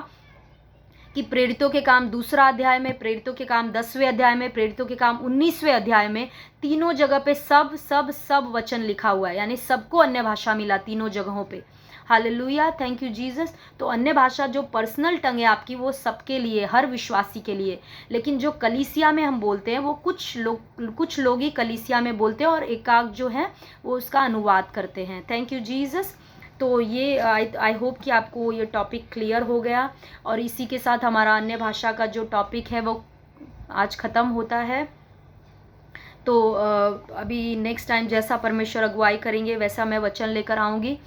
कि प्रेरितों के काम 2 अध्याय में, प्रेरितों के काम 10वें अध्याय में, प्रेरितों के काम 19वें अध्याय में, तीनों जगह पे सब सब सब वचन लिखा हुआ है, यानी सबको अन्य भाषा मिला तीनों जगहों पे। Hallelujah, thank you Jesus. तो अन्य भाषा जो पर्सनल टंग है आपकी, वो सबके लिए, हर विश्वासी के लिए। लेकिन जो कलीसिया में हम बोलते हैं, वो कुछ लोग ही कलीसिया में बोलते हैं और एकाक जो है वो उसका अनुवाद करते हैं। Thank you Jesus. तो ये आई होप कि आपको ये टॉपिक क्लियर हो गया। और इसी के साथ हमारा अन्य भाषा का जो टॉपिक है वो आज ख़त्म होता है। तो अभी नेक्स्ट टाइम जैसा परमेश्वर अगुवाई करेंगे वैसा मैं वचन लेकर आऊँगी।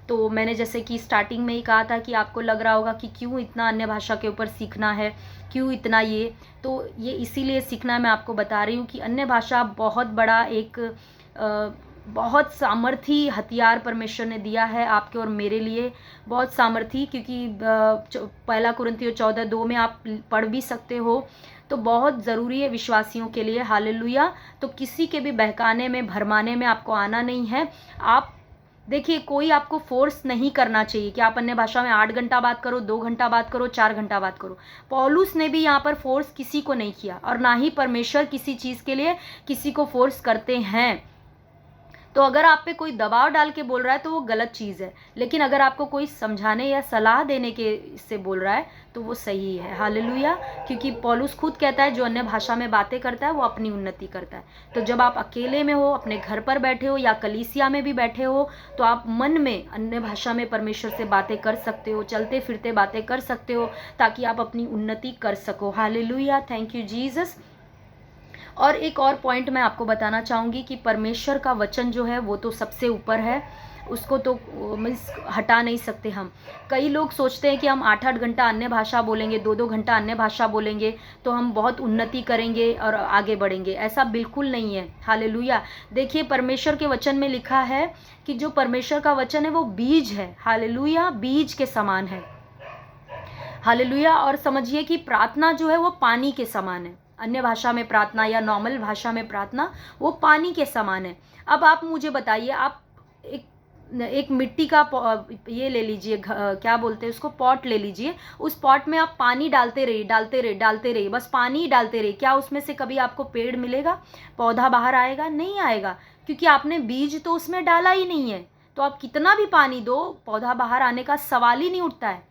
तो मैंने जैसे कि स्टार्टिंग में ही कहा था कि आपको लग रहा होगा कि क्यों इतना अन्य भाषा के ऊपर सीखना है, क्यों इतना ये, तो ये इसीलिए सीखना है। मैं आपको बता रही हूँ कि अन्य भाषा बहुत बड़ा एक बहुत सामर्थी हथियार परमेश्वर ने दिया है आपके और मेरे लिए, बहुत सामर्थी। क्योंकि 1 कुरिन्थियों 14:2 में आप पढ़ भी सकते हो। तो बहुत ज़रूरी है विश्वासियों के लिए। हालेलुया। तो किसी के भी बहकाने में, भरमाने में आपको आना नहीं है। आप देखिए, कोई आपको फोर्स नहीं करना चाहिए कि आप अन्य भाषा में 8 घंटा बात करो, 2 घंटा बात करो, 4 घंटा बात करो। पौलुस ने भी यहाँ पर फोर्स किसी को नहीं किया, और ना ही परमेश्वर किसी चीज़ के लिए किसी को फोर्स करते हैं। तो अगर आप पे कोई दबाव डाल के बोल रहा है तो वो गलत चीज़ है, लेकिन अगर आपको कोई समझाने या सलाह देने के से बोल रहा है तो वो सही है। हालेलुया। क्योंकि पौलुस खुद कहता है जो अन्य भाषा में बातें करता है वो अपनी उन्नति करता है। तो जब आप अकेले में हो, अपने घर पर बैठे हो या कलीसिया में भी बैठे हो, तो आप मन में अन्य भाषा में परमेश्वर से बातें कर सकते हो, चलते फिरते बातें कर सकते हो, ताकि आप अपनी उन्नति कर सको। Hallelujah, thank you Jesus. और एक और पॉइंट मैं आपको बताना चाहूँगी कि परमेश्वर का वचन जो है वो तो सबसे ऊपर है, उसको तो मीन्स हटा नहीं सकते हम। कई लोग सोचते हैं कि हम 8-8 घंटा अन्य भाषा बोलेंगे, 2-2 घंटा अन्य भाषा बोलेंगे तो हम बहुत उन्नति करेंगे और आगे बढ़ेंगे। ऐसा बिल्कुल नहीं है। हालेलुया। देखिए, परमेश्वर के वचन में लिखा है कि जो परमेश्वर का वचन है वो बीज है। हालेलुया, बीज के समान है। हालेलुया। और समझिए कि प्रार्थना जो है वो पानी के समान है। अन्य भाषा में प्रार्थना या नॉर्मल भाषा में प्रार्थना वो पानी के समान है। अब आप मुझे बताइए, आप एक मिट्टी का ये ले लीजिए, क्या बोलते हैं उसको, पॉट ले लीजिए। उस पॉट में आप पानी डालते रहिए, बस पानी ही डालते रहिए। क्या उसमें से कभी आपको पेड़ मिलेगा, पौधा बाहर आएगा? नहीं आएगा, क्योंकि आपने बीज तो उसमें डाला ही नहीं है। तो आप कितना भी पानी दो, पौधा बाहर आने का सवाल ही नहीं उठता है।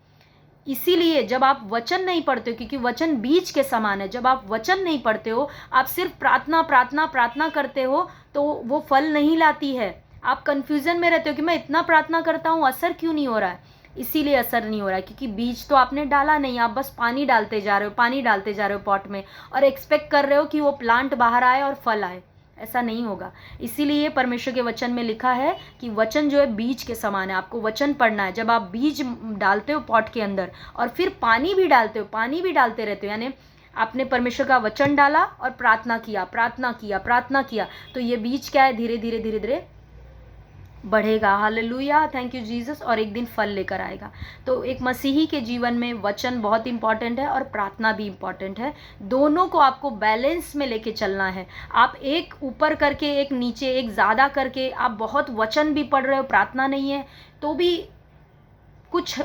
इसीलिए जब आप वचन नहीं पढ़ते हो, क्योंकि वचन बीज के समान है, जब आप वचन नहीं पढ़ते हो, आप सिर्फ प्रार्थना प्रार्थना प्रार्थना करते हो, तो वो फल नहीं लाती है। आप कंफ्यूजन में रहते हो कि मैं इतना प्रार्थना करता हूँ, असर क्यों नहीं हो रहा है? इसीलिए असर नहीं हो रहा है क्योंकि बीज तो आपने डाला नहीं। आप बस पानी डालते जा रहे हो पॉट में, और एक्सपेक्ट कर रहे हो कि वो प्लांट बाहर आए और फल आए। ऐसा नहीं होगा। इसीलिए परमेश्वर के वचन में लिखा है कि वचन जो है बीज के समान है। आपको वचन पढ़ना है। जब आप बीज डालते हो पॉट के अंदर और फिर पानी भी डालते हो, पानी भी डालते रहते हो, यानी आपने परमेश्वर का वचन डाला और प्रार्थना किया, तो ये बीज क्या है, धीरे धीरे बढ़ेगा। Hallelujah, thank you Jesus. और एक दिन फल लेकर आएगा। तो एक मसीही के जीवन में वचन बहुत इंपॉर्टेंट है और प्रार्थना भी इंपॉर्टेंट है। दोनों को आपको बैलेंस में लेके चलना है। आप एक ऊपर करके, एक नीचे, एक ज़्यादा करके आप बहुत वचन भी पढ़ रहे हो, प्रार्थना नहीं है, तो भी कुछ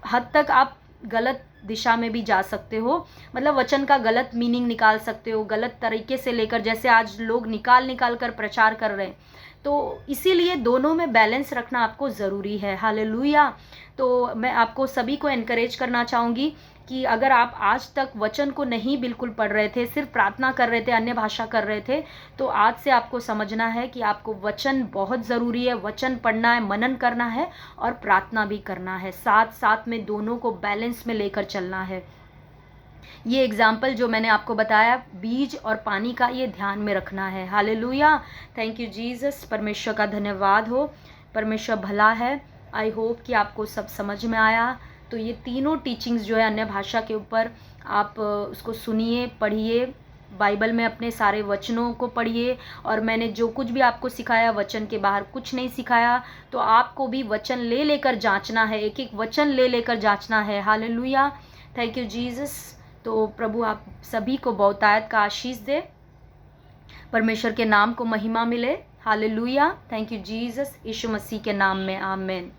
हद तक आप गलत दिशा में भी जा सकते हो। मतलब वचन का गलत मीनिंग निकाल सकते हो, गलत तरीके से लेकर, जैसे आज लोग निकाल कर प्रचार कर रहे हैं। तो इसीलिए दोनों में बैलेंस रखना आपको ज़रूरी है। हालेलुया। तो मैं आपको सभी को एनकरेज करना चाहूँगी कि अगर आप आज तक वचन को नहीं बिल्कुल पढ़ रहे थे, सिर्फ प्रार्थना कर रहे थे, अन्य भाषा कर रहे थे, तो आज से आपको समझना है कि आपको वचन बहुत ज़रूरी है। वचन पढ़ना है, मनन करना है और प्रार्थना भी करना है। साथ साथ में दोनों को बैलेंस में लेकर चलना है। ये एग्जाम्पल जो मैंने आपको बताया बीज और पानी का, ये ध्यान में रखना है। Hallelujah, thank you Jesus. परमेश्वर का धन्यवाद हो। परमेश्वर भला है। आई होप कि आपको सब समझ में आया। तो ये तीनों टीचिंग्स जो है अन्य भाषा के ऊपर, आप उसको सुनिए, पढ़िए, बाइबल में अपने सारे वचनों को पढ़िए, और मैंने जो कुछ भी आपको सिखाया वचन के बाहर कुछ नहीं सिखाया। तो आपको भी वचन ले लेकर जांचना है, एक एक वचन ले लेकर जांचना है। Hallelujah, thank you Jesus. तो प्रभु आप सभी को बहुतायत का आशीष दे, परमेश्वर के नाम को महिमा मिले। हालेलुया, थैंक यू जीसस, यीशु मसीह के नाम में, आमीन।